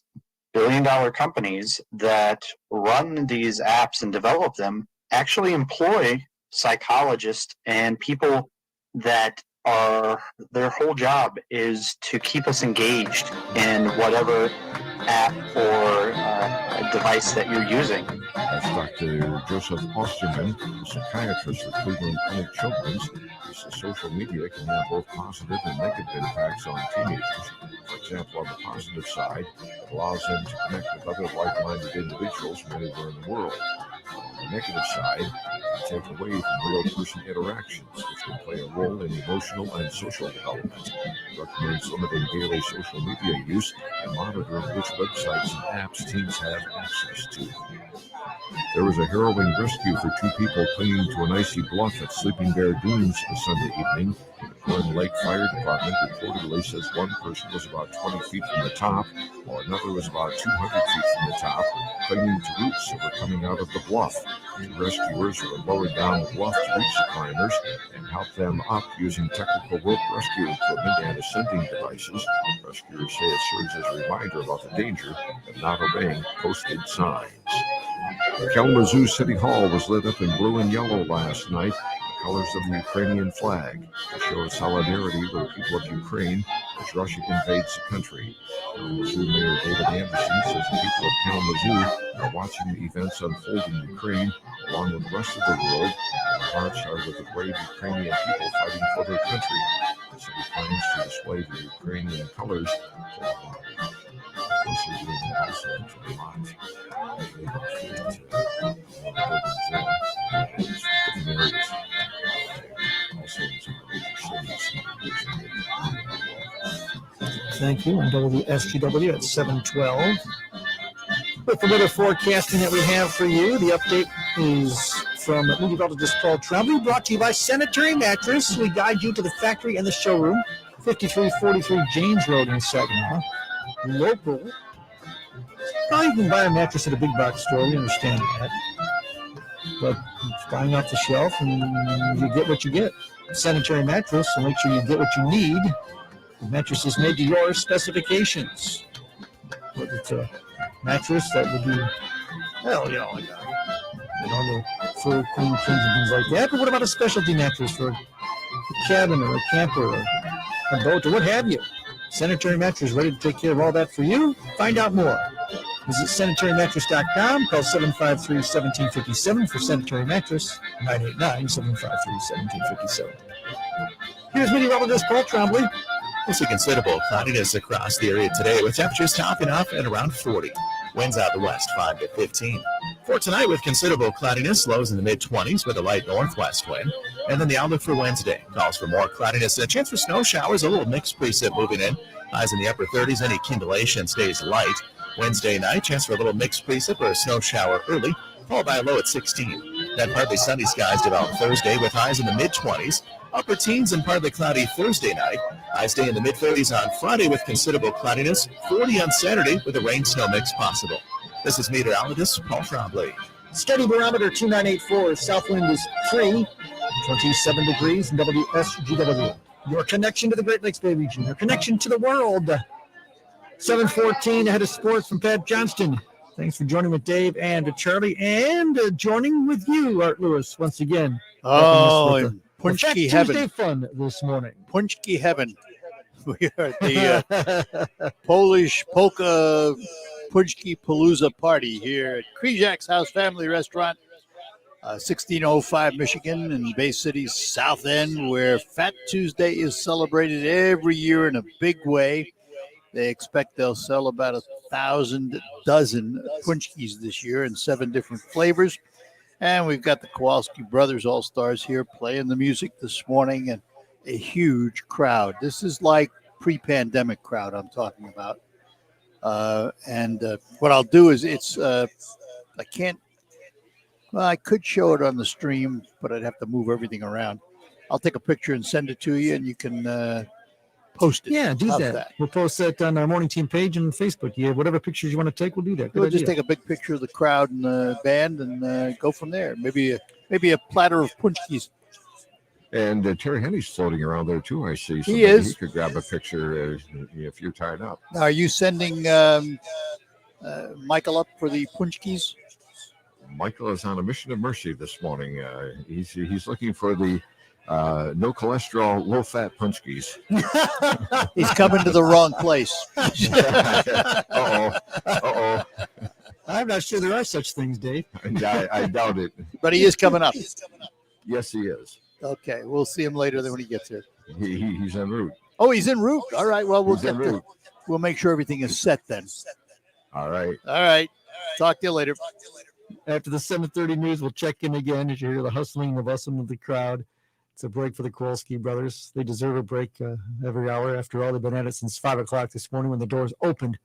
Speaker 9: billion-dollar companies that run these apps and develop them actually employ psychologists and people that their whole job is to keep us engaged in whatever app or device that you're using.
Speaker 4: That's Dr. Joseph Osterman, a psychiatrist for Cleveland Clinic Children's. He says social media can have both positive and negative impacts on teenagers. For example, on the positive side, it allows them to connect with other like-minded individuals from anywhere in the world. On the negative side, it can take away from real-person interactions, which can play a role in emotional and social development. It recommends limiting daily social media use and monitoring which websites and apps teens have access to. There was a harrowing rescue for two people clinging to an icy bluff at Sleeping Bear Dunes this Sunday evening. The Corn Lake Fire Department reportedly says one person was about 20 feet from the top, while another was about 200 feet from the top, clinging to roots that were coming out of the bluff. The rescuers were lowered down the bluff to reach the climbers and help them up using technical rope rescue equipment and ascending devices. Rescuers say it serves as a reminder about the danger of not obeying posted signs. Kalamazoo City Hall was lit up in blue and yellow last night, the colors of the Ukrainian flag, to show solidarity with the people of Ukraine as Russia invades the country. Kalamazoo Mayor David Anderson says the people of Kalamazoo are watching the events unfold in Ukraine along with the rest of the world, and their hearts are with the brave Ukrainian people fighting for their country. The city plans to display the Ukrainian colors
Speaker 3: Thank you. And WSGW at 7:12. With the weather forecasting that we have for you, the update is from meteorologist Paul Tremblay, brought to you by Sanitary Mattress. We guide you to the factory and the showroom, 5343 James Road in Saginaw. Local. Well, you can buy a mattress at a big box store. We understand that. But it's buying off the shelf, and you get what you get. Sanitary Mattress, so make sure you get what you need. The mattress is made to your specifications. Whether it's a mattress that would be, like normal fur queen kings and things like that. But what about a specialty mattress for a cabin or a camper or a boat or what have you? Sanitary Mattress, ready to take care of all that for you. Find out more. Visit sanitarymattress.com. Call 753-1757 for Sanitary Mattress, 989-753-1757. Here's meteorologist Paul Tremblay.
Speaker 10: We'll see considerable cloudiness across the area today, with temperatures topping off at around 40. Winds out the west 5 to 15. For tonight, with considerable cloudiness, lows in the mid-20s with a light northwest wind. And then the outlook for Wednesday calls for more cloudiness and a chance for snow showers, a little mixed precip moving in. Highs in the upper 30s, any accumulation stays light. Wednesday night, chance for a little mixed precip or a snow shower early, followed by a low at 16. Then partly sunny skies develop Thursday with highs in the mid-20s. Upper teens and partly cloudy Thursday night. Highs stay in the mid-30s on Friday with considerable cloudiness. 40 on Saturday with a rain-snow mix possible. This is meteorologist Paul Tremblay.
Speaker 3: Steady barometer 2984. South wind is 3, 27 degrees in WSGW. Your connection to the Great Lakes Bay region. Your connection to the world. 7:14 ahead of sports from Pat Johnston. Thanks for joining with Dave and Charlie, and joining with you, Art Lewis, once again.
Speaker 12: Oh, Punchki heaven.
Speaker 3: Tuesday fun this morning.
Speaker 12: Punchki heaven. We are at the Polish Polka Punchki Palooza party here at Krijak's House Family Restaurant, 1605 Michigan in Bay City's South End, where Fat Tuesday is celebrated every year in a big way. They expect they'll sell about 1,000 dozen punchkis this year in 7 different flavors. And we've got the Kowalski Brothers All-Stars here playing the music this morning, and a huge crowd. This is like pre-pandemic crowd I'm talking about. What I'll do is I could show it on the stream, but I'd have to move everything around. I'll take a picture and send it to you, and you can post it.
Speaker 13: Yeah, do
Speaker 12: How's
Speaker 13: that. We'll post that on our morning team page and Facebook. Yeah, whatever pictures you want to take, we'll do that.
Speaker 12: We'll just take a big picture of the crowd and the band and go from there. Maybe a platter of punchkis.
Speaker 4: And Terry Henny's floating around there too, I see. So
Speaker 12: He is.
Speaker 4: He could grab a picture if you're tied up.
Speaker 12: Now, are you sending Michael up for the punchkis?
Speaker 4: Michael is on a mission of mercy this morning. He's looking for the no cholesterol, low fat punchkis.
Speaker 12: He's coming to the wrong place.
Speaker 4: Uh-oh.
Speaker 13: I'm not sure there are such things, Dave.
Speaker 4: I doubt it.
Speaker 12: But he is coming up.
Speaker 4: Yes, he is.
Speaker 12: Okay, we'll see him later when he gets here.
Speaker 4: He's en route.
Speaker 12: Oh, he's en route. All right. Well,
Speaker 4: He's en route.
Speaker 12: We'll make sure everything is set then.
Speaker 4: All right.
Speaker 12: All right. Talk to you later.
Speaker 13: After the 7:30 news, we'll check in again as you hear the hustling and the bustling of the crowd. It's a break for the Kowalski brothers. They deserve a break every hour. After all, they've been at it since 5 o'clock this morning when the doors opened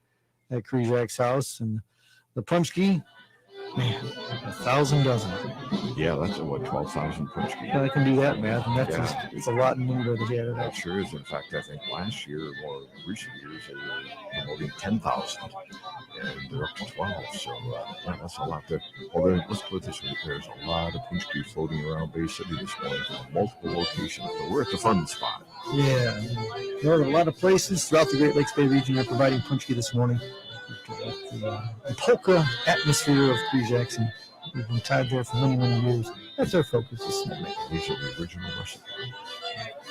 Speaker 13: at Krizak's house. And the punchki, man, 1,000 dozen.
Speaker 4: Yeah, that's 12,000 punchki.
Speaker 13: I can do that math, and that's it's a lot in money together.
Speaker 4: That sure is. In fact, I think last year, more recent years, they were promoting 10,000, and they're up to 12. So that's a lot. Let's put it this way: there's a lot of punchki floating around Bay City this morning from multiple locations. But we're at the fun spot.
Speaker 13: Yeah, there are a lot of places throughout the Great Lakes Bay region are providing punchki this morning. The polka atmosphere of Krizak's, and we've been tied there for many, many years. That's our focus this morning.
Speaker 4: These are the original recipes.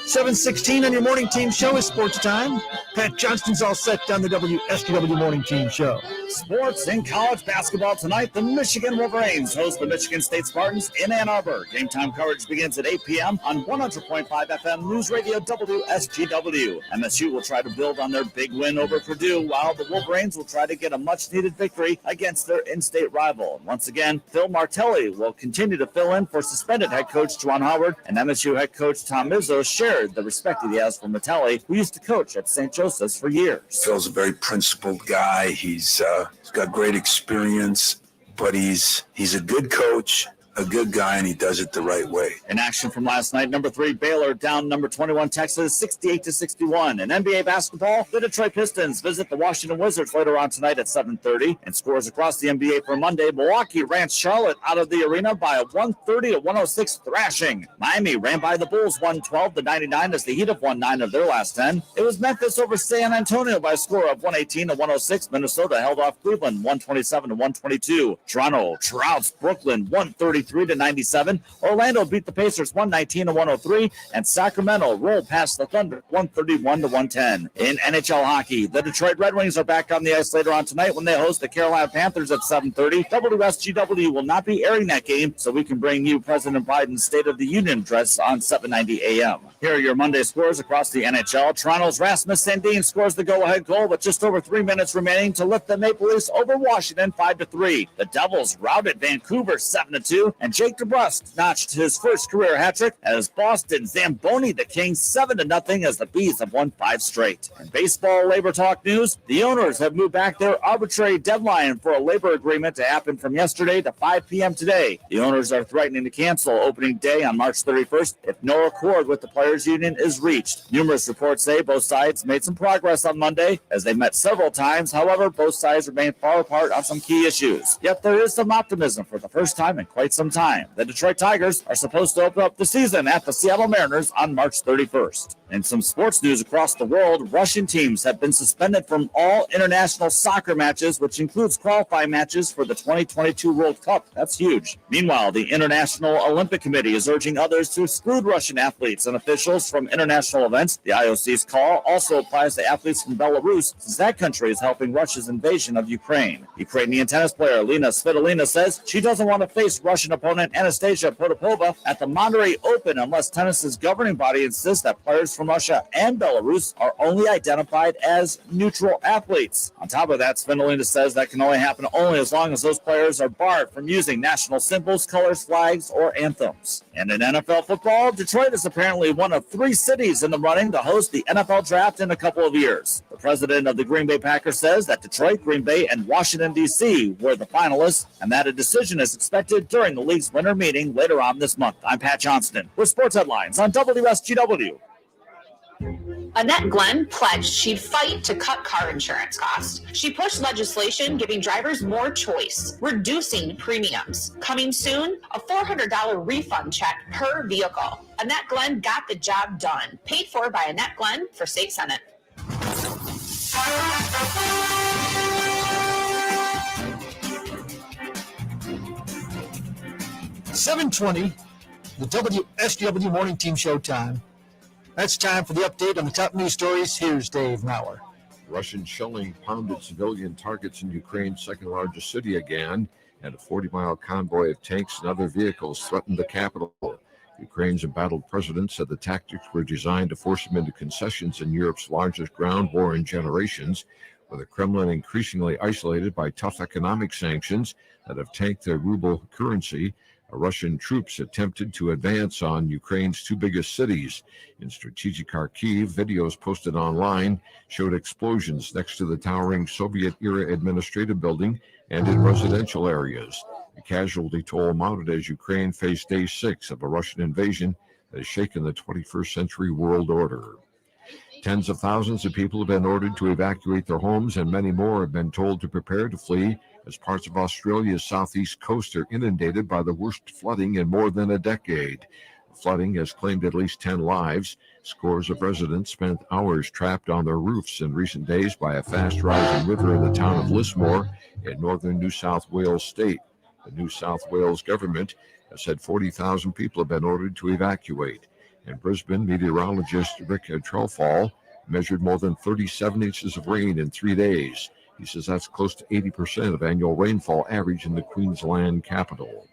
Speaker 13: 7:16 on your morning team show is sports time. Pat Johnston's all set on the WSGW morning team show.
Speaker 14: Sports in college basketball tonight. The Michigan Wolverines host the Michigan State Spartans in Ann Arbor. Game time coverage begins at 8 p.m. on 100.5 FM News Radio WSGW. MSU will try to build on their big win over Purdue, while the Wolverines will try to get a much-needed victory against their in-state rival. Once again, Phil Martelli will continue to fill in for suspended head coach Juwan Howard, and MSU head coach Tom Izzo shared the respect that he has for Martelli, who used to coach at St. Joseph's for years.
Speaker 15: Phil's a very principled guy. He's got great experience, but he's a good coach, a good guy, and he does it the right way.
Speaker 14: In action from last night, number 3 Baylor down number 21 Texas 68-61. In NBA basketball, the Detroit Pistons visit the Washington Wizards later on tonight at 7:30. And scores across the NBA for Monday, Milwaukee ran Charlotte out of the arena by a 130-106 thrashing. Miami ran by the Bulls 112-99 as the Heat have won 9 of their last 10. It was Memphis over San Antonio by a score of 118-106. Minnesota held off Cleveland 127-122. Toronto trounced Brooklyn 133-97. Orlando beat the Pacers 119-103, and Sacramento rolled past the Thunder 131-110. In NHL hockey, the Detroit Red Wings are back on the ice later on tonight when they host the Carolina Panthers at 7:30. WSGW will not be airing that game, so we can bring you President Biden's State of the Union address on 7:90 a.m. Here are your Monday scores across the NHL. Toronto's Rasmus Sandin scores the go-ahead goal with just over 3 minutes remaining to lift the Maple Leafs over Washington 5-3. The Devils routed Vancouver 7-2, and Jake DeBrusk notched his first career hat trick as Boston Zamboni the Kings 7-0 as the Bees have won 5 straight. In baseball labor talk news, the owners have moved back their arbitrary deadline for a labor agreement to happen from yesterday to 5 p.m. today. The owners are threatening to cancel opening day on March 31st if no accord with the players' union is reached. Numerous reports say both sides made some progress on Monday as they met several times. However, both sides remain far apart on some key issues. Yet there is some optimism for the first time in quite some time. The Detroit Tigers are supposed to open up the season at the Seattle Mariners on March 31st. In some sports news across the world, Russian teams have been suspended from all international soccer matches, which includes qualifying matches for the 2022 World Cup. That's huge. Meanwhile, the International Olympic Committee is urging others to exclude Russian athletes and officials from international events. The IOC's call also applies to athletes from Belarus, since that country is helping Russia's invasion of Ukraine. Ukrainian tennis player Lena Svitolina says she doesn't want to face Russian opponent Anastasia Potapova at the Monterey Open unless tennis's governing body insists that players athletes from Russia and Belarus are only identified as neutral athletes. On top of that, Binoniemi says that can only happen as long as those players are barred from using national symbols, colors, flags, or anthems. And in NFL football, Detroit is apparently one of 3 cities in the running to host the NFL draft in a couple of years. The president of the Green Bay Packers says that Detroit, Green Bay, and Washington, D.C. were the finalists, and that a decision is expected during the league's winter meeting later on this month. I'm Pat Johnston with Sports Headlines on WSGW.
Speaker 16: Annette Glenn pledged she'd fight to cut car insurance costs. She pushed legislation giving drivers more choice, reducing premiums. Coming soon, a $400 refund check per vehicle. Annette Glenn got the job done. Paid for by Annette Glenn for State Senate.
Speaker 3: 7:20, the WSGW Morning Team Show time. That's time for the update on the top news stories. Here's Dave Maurer.
Speaker 4: Russian shelling pounded civilian targets in Ukraine's second largest city again, and a 40-mile convoy of tanks and other vehicles threatened the capital. Ukraine's embattled president said the tactics were designed to force him into concessions in Europe's largest ground war in generations, with the Kremlin increasingly isolated by tough economic sanctions that have tanked their ruble currency. Russian troops attempted to advance on Ukraine's 2 biggest cities. In strategic Kharkiv, videos posted online showed explosions next to the towering Soviet-era administrative building and in residential areas. The casualty toll mounted as Ukraine faced day 6 of a Russian invasion that has shaken the 21st century world order. Tens of thousands of people have been ordered to evacuate their homes, and many more have been told to prepare to flee as parts of Australia's southeast coast are inundated by the worst flooding in more than a decade. The flooding has claimed at least 10 lives. Scores of residents spent hours trapped on their roofs in recent days by a fast-rising river in the town of Lismore in northern New South Wales state. The New South Wales government has said 40,000 people have been ordered to evacuate. In Brisbane, meteorologist Rick Trelfall measured more than 37 inches of rain in 3 days. He says that's close to 80% of annual rainfall average in the Queensland capital.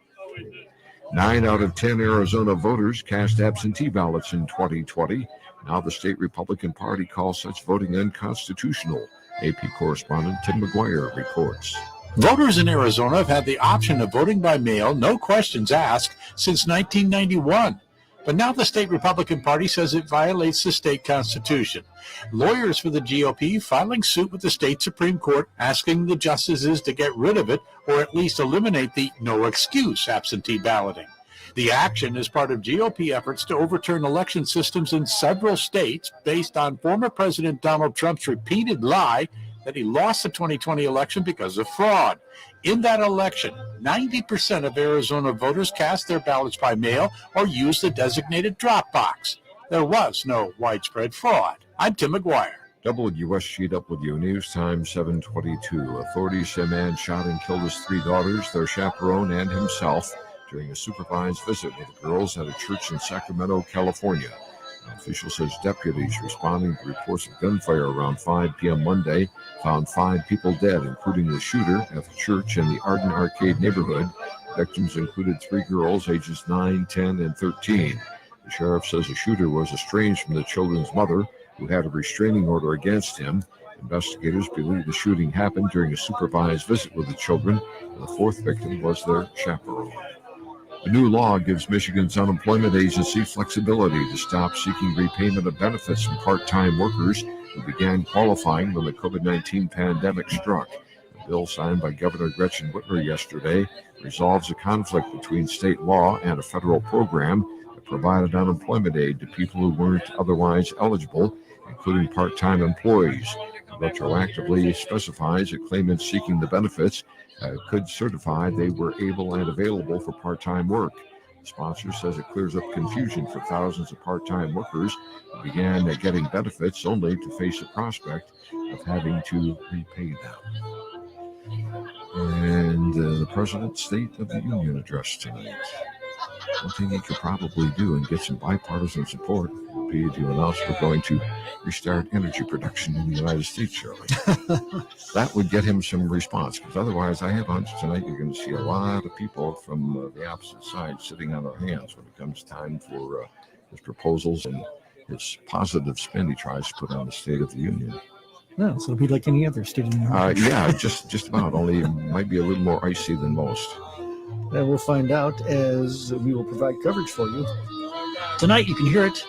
Speaker 4: 9 out of 10 Arizona voters cast absentee ballots in 2020. Now the state Republican Party calls such voting unconstitutional. AP correspondent Tim McGuire reports.
Speaker 17: Voters in Arizona have had the option of voting by mail, no questions asked, since 1991. But now the state Republican Party says it violates the state constitution. Lawyers for the GOP filing suit with the state Supreme Court, asking the justices to get rid of it or at least eliminate the no excuse absentee balloting. The action is part of GOP efforts to overturn election systems in several states based on former President Donald Trump's repeated lie that he lost the 2020 election because of fraud. In that election, 90% of Arizona voters cast their ballots by mail or used the designated drop box. There was no widespread fraud. I'm Tim McGuire.
Speaker 4: WSGW News Time 7:22. Authorities say a man shot and killed his 3 daughters, their chaperone, and himself during a supervised visit with the girls at a church in Sacramento, California. An official says deputies responding to reports of gunfire around 5 p.m. Monday found 5 people dead, including the shooter at the church in the Arden Arcade neighborhood. Victims included 3 girls ages 9, 10, and 13. The sheriff says the shooter was estranged from the children's mother, who had a restraining order against him. Investigators believe the shooting happened during a supervised visit with the children, and the 4th victim was their chaperone. A new law gives Michigan's unemployment agency flexibility to stop seeking repayment of benefits from part-time workers who began qualifying when the COVID-19 pandemic struck. A bill signed by Governor Gretchen Whitmer yesterday resolves a conflict between state law and a federal program that provided unemployment aid to people who weren't otherwise eligible, including part-time employees. It retroactively specifies that claimants seeking the benefits could certify they were able and available for part-time work. The sponsor says it clears up confusion for thousands of part-time workers who began getting benefits only to face the prospect of having to repay them. And the President's State of the Union address tonight. One thing he could probably do and get some bipartisan support would be to announce we're going to restart energy production in the United States, Shirley. That would get him some response, because otherwise I have a hunch tonight you're going to see a lot of people from the opposite side sitting on their hands when it comes time for his proposals and It's positive spin he tries to put on the State of the Union.
Speaker 3: No, so it'll be like any other State of the Union.
Speaker 4: Yeah, just about. Only it might be a little more icy than most.
Speaker 3: And we'll find out as we will provide coverage for you. Tonight you can hear it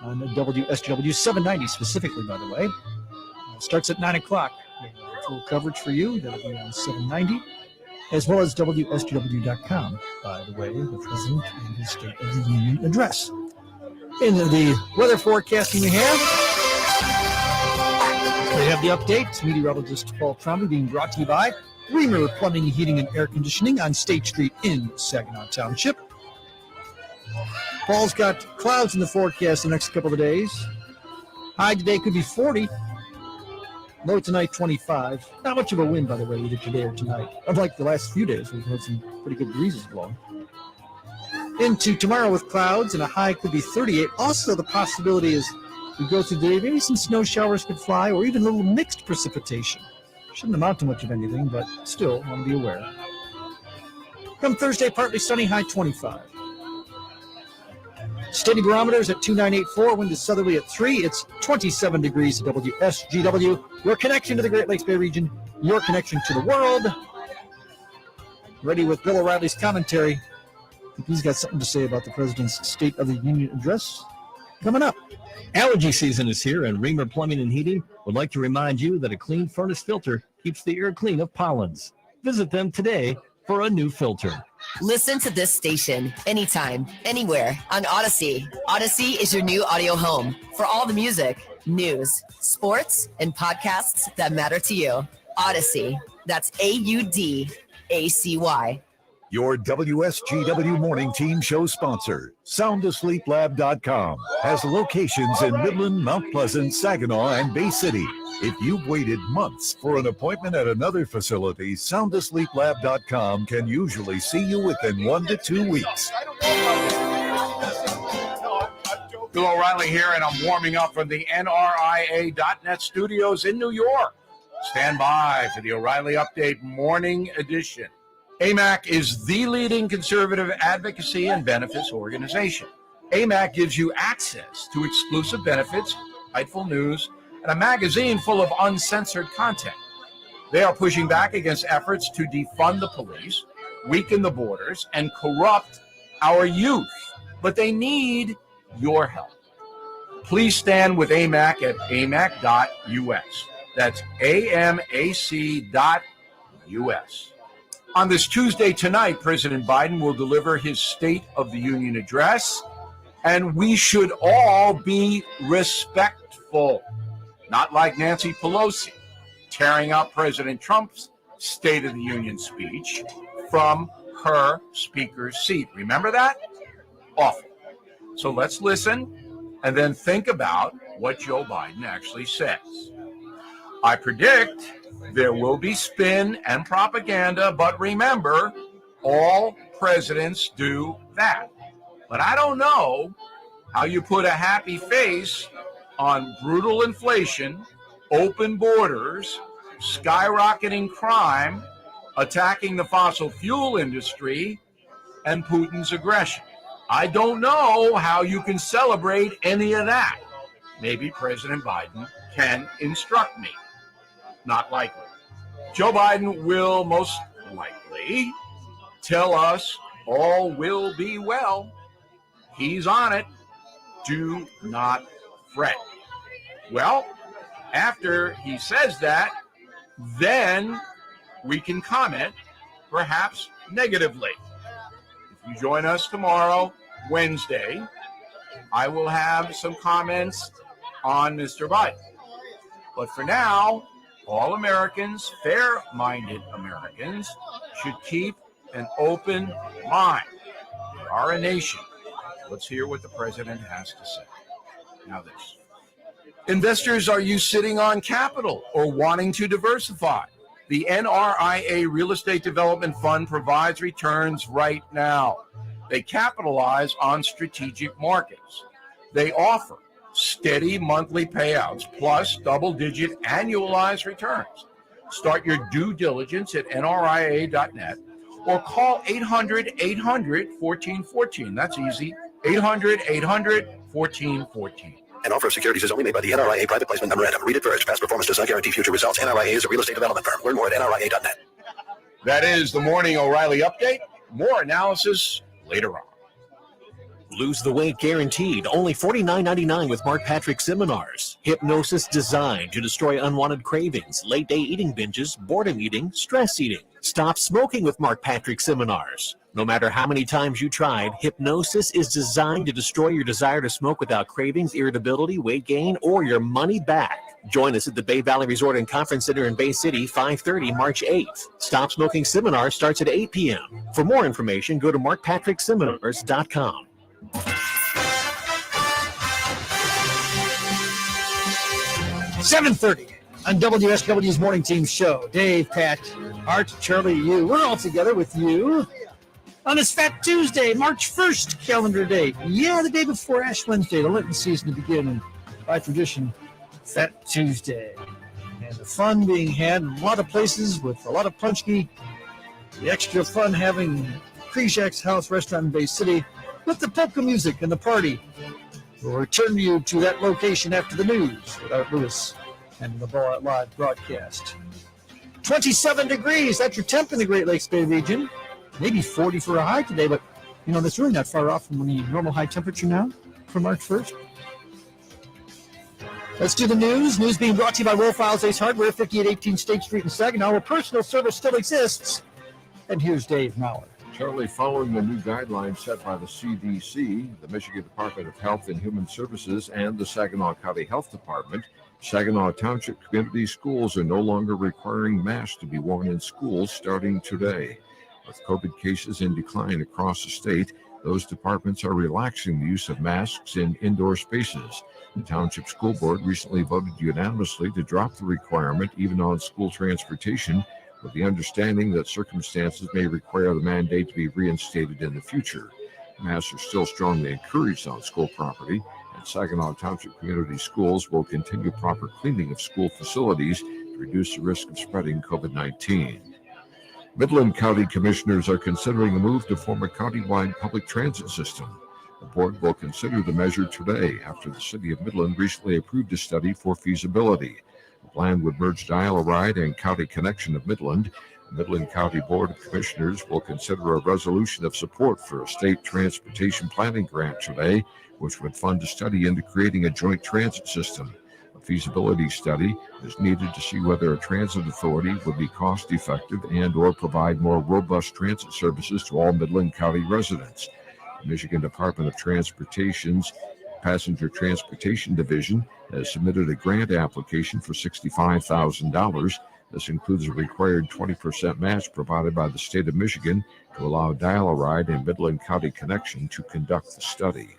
Speaker 3: on WSGW 790 specifically, by the way. Starts at 9 o'clock. Full coverage for you. That'll be on 790, as well as WSGW.com, by the way, the President and his State of the Union address. In the weather forecasting we have the update. Meteorologist Paul Trombley being brought to you by Reamer Plumbing, Heating, and Air Conditioning on State Street in Saginaw Township. Paul's got clouds in the forecast the next couple of days. High today could be 40. Low tonight, 25. Not much of a wind, by the way, either today or tonight. Unlike the last few days, we've had some pretty good breezes blowing. Into tomorrow with clouds, and a high could be 38. Also, the possibility is we go through the day, maybe some snow showers could fly, or even a little mixed precipitation. Shouldn't amount to much of anything, but still, want to be aware. Come Thursday, partly sunny, high 25. Steady barometers at 2984, wind is southerly at 3. It's 27 degrees at WSGW. Your connection to the Great Lakes Bay region, your connection to the world. Ready with Bill O'Reilly's commentary. I think he's got something to say about the President's State of the Union address coming up.
Speaker 11: Allergy season is here, and Reamer Plumbing and Heating would like to remind you that a clean furnace filter keeps the air clean of pollens. Visit them today for a new filter.
Speaker 18: Listen to this station anytime, anywhere on Odyssey. Odyssey is your new audio home for all the music, news, sports, and podcasts that matter to you. Odyssey. That's AUDACY.
Speaker 19: Your WSGW Morning Team Show sponsor, SoundAsleepLab.com, has locations in Midland, Mount Pleasant, Saginaw, and Bay City. If you've waited months for an appointment at another facility, SoundAsleepLab.com can usually see you within 1 to 2 weeks.
Speaker 20: Bill O'Reilly here, and I'm warming up from the NRIA.net studios in New York. Stand by for the O'Reilly Update Morning Edition. AMAC is the leading conservative advocacy and benefits organization. AMAC gives you access to exclusive benefits, insightful news, and a magazine full of uncensored content. They are pushing back against efforts to defund the police, weaken the borders, and corrupt our youth. But they need your help. Please stand with AMAC at amac.us. That's amac.us. On this Tuesday tonight, President Biden will deliver his State of the Union address, and we should all be respectful, not like Nancy Pelosi, tearing up President Trump's State of the Union speech from her speaker's seat. Remember that? Awful. So let's listen and then think about what Joe Biden actually says. I predict there will be spin and propaganda, but remember, all presidents do that. But I don't know how you put a happy face on brutal inflation, open borders, skyrocketing crime, attacking the fossil fuel industry, and Putin's aggression. I don't know how you can celebrate any of that. Maybe President Biden can instruct me. Not likely. Joe Biden will most likely tell us all will be well. He's on it. Do not fret. Well, after he says that, then we can comment, perhaps negatively. If you join us tomorrow, Wednesday, I will have some comments on Mr. Biden. But for now, all Americans, fair-minded Americans, should keep an open mind. We are a nation. Let's hear what the president has to say. Now this. Investors, are you sitting on capital or wanting to diversify? The NRIA Real Estate Development Fund provides returns right now. They capitalize on strategic markets. They offer steady monthly payouts plus double-digit annualized returns. Start your due diligence at nria.net or call 800-800-1414. That's easy, 800-800-1414.
Speaker 6: An offer of securities is only made by the NRIA Private Placement Memorandum. Read it first. Past performance does not guarantee future results. NRIA is a real estate development firm. Learn more at NRIA.net.
Speaker 20: That is the Morning O'Reilly Update. More analysis later on.
Speaker 21: Lose the weight guaranteed. Only $49.99 with Mark Patrick Seminars. Hypnosis designed to destroy unwanted cravings, late day eating binges, boredom eating, stress eating. Stop smoking with Mark Patrick Seminars. No matter how many times you tried, hypnosis is designed to destroy your desire to smoke without cravings, irritability, weight gain, or your money back. Join us at the Bay Valley Resort and Conference Center in Bay City, 5:30, March 8th. Stop Smoking Seminar starts at 8 p.m. For more information, go to markpatrickseminars.com.
Speaker 3: 7:30 on WSW's Morning Team Show. Dave, Pat, Art, Charlie, you. We're all together with you on this Fat Tuesday, March 1st calendar date. Yeah, the day before Ash Wednesday, the Lenten season to begin. And by tradition, Fat Tuesday. And the fun being had in a lot of places with a lot of punchki. The extra fun having Krijak's House Restaurant in Bay City with the polka music and the party. We'll return you to that location after the news with Art Lewis and the Ball Out Live broadcast. 27 degrees, that's your temp in the Great Lakes Bay region. Maybe 40 for a high today, but, that's really not far off from the normal high temperature now for March 1st. Let's do the news. News being brought to you by Wolf Files Ace Hardware, 5818 State Street in Saginaw, where personal service still exists. And here's Dave Maurer.
Speaker 4: Charlie, following the new guidelines set by the CDC, the Michigan Department of Health and Human Services, and the Saginaw County Health Department, Saginaw Township Community Schools are no longer requiring masks to be worn in schools starting today. With COVID cases in decline across the state, those departments are relaxing the use of masks in indoor spaces. The Township School Board recently voted unanimously to drop the requirement even on school transportation, with the understanding that circumstances may require the mandate to be reinstated in the future. Masks are still strongly encouraged on school property, and Saginaw Township Community Schools will continue proper cleaning of school facilities to reduce the risk of spreading COVID-19. Midland County Commissioners are considering a move to form a countywide public transit system. The board will consider the measure today after the City of Midland recently approved a study for feasibility. The plan would merge Dial-A-Ride and County Connection of Midland. The Midland County Board of Commissioners will consider a resolution of support for a state transportation planning grant today, which would fund a study into creating a joint transit system. A feasibility study is needed to see whether a transit authority would be cost-effective and/or provide more robust transit services to all Midland County residents. The Michigan Department of Transportation's Passenger Transportation Division has submitted a grant application for $65,000. This includes a required 20% match provided by the state of Michigan to allow Dial-A-Ride and Midland County Connection to conduct the study.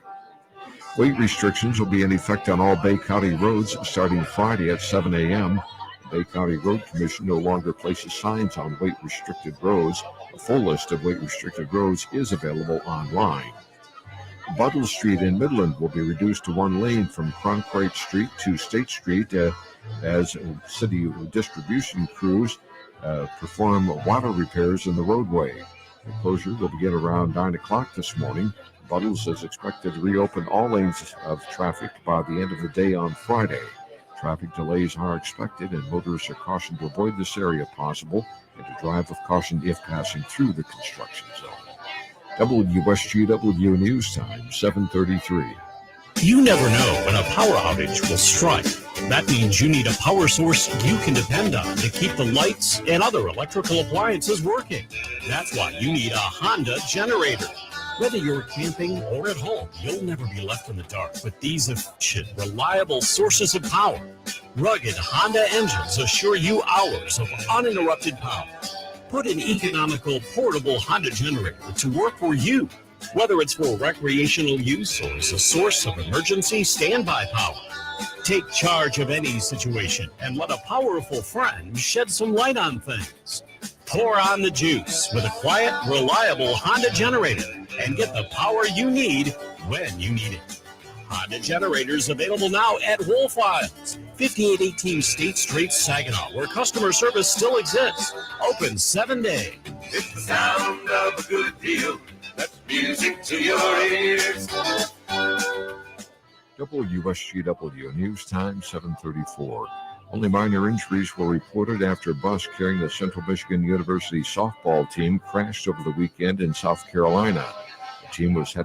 Speaker 4: Weight restrictions will be in effect on all Bay County roads starting Friday at 7 a.m. The Bay County Road Commission no longer places signs on weight-restricted roads. A full list of weight-restricted roads is available online. Buttle Street in Midland will be reduced to one lane from Cronkrite Street to State Street as city distribution crews perform water repairs in the roadway. The closure will begin around 9 o'clock this morning. Buttles is expected to reopen all lanes of traffic by the end of the day on Friday. Traffic delays are expected, and motorists are cautioned to avoid this area if possible and to drive with caution if passing through the construction zone. WSGW News Time, 7:33.
Speaker 22: You never know when a power outage will strike. That means you need a power source you can depend on to keep the lights and other electrical appliances working. That's why you need a Honda generator. Whether you're camping or at home, you'll never be left in the dark with these efficient, reliable sources of power. Rugged Honda engines assure you hours of uninterrupted power. Put an economical, portable Honda generator to work for you, whether it's for recreational use or as a source of emergency standby power. Take charge of any situation and let a powerful friend shed some light on things. Pour on the juice with a quiet, reliable Honda generator and get the power you need when you need it. Honda generators available now at Wolfiles, 5818 State Street, Saginaw, where customer service still exists. Open 7 days.
Speaker 23: It's the sound of a good deal. That's music to your ears.
Speaker 4: WSGW News Time 7:34. Only minor injuries were reported after a bus carrying the Central Michigan University softball team crashed over the weekend in South Carolina. The team was headed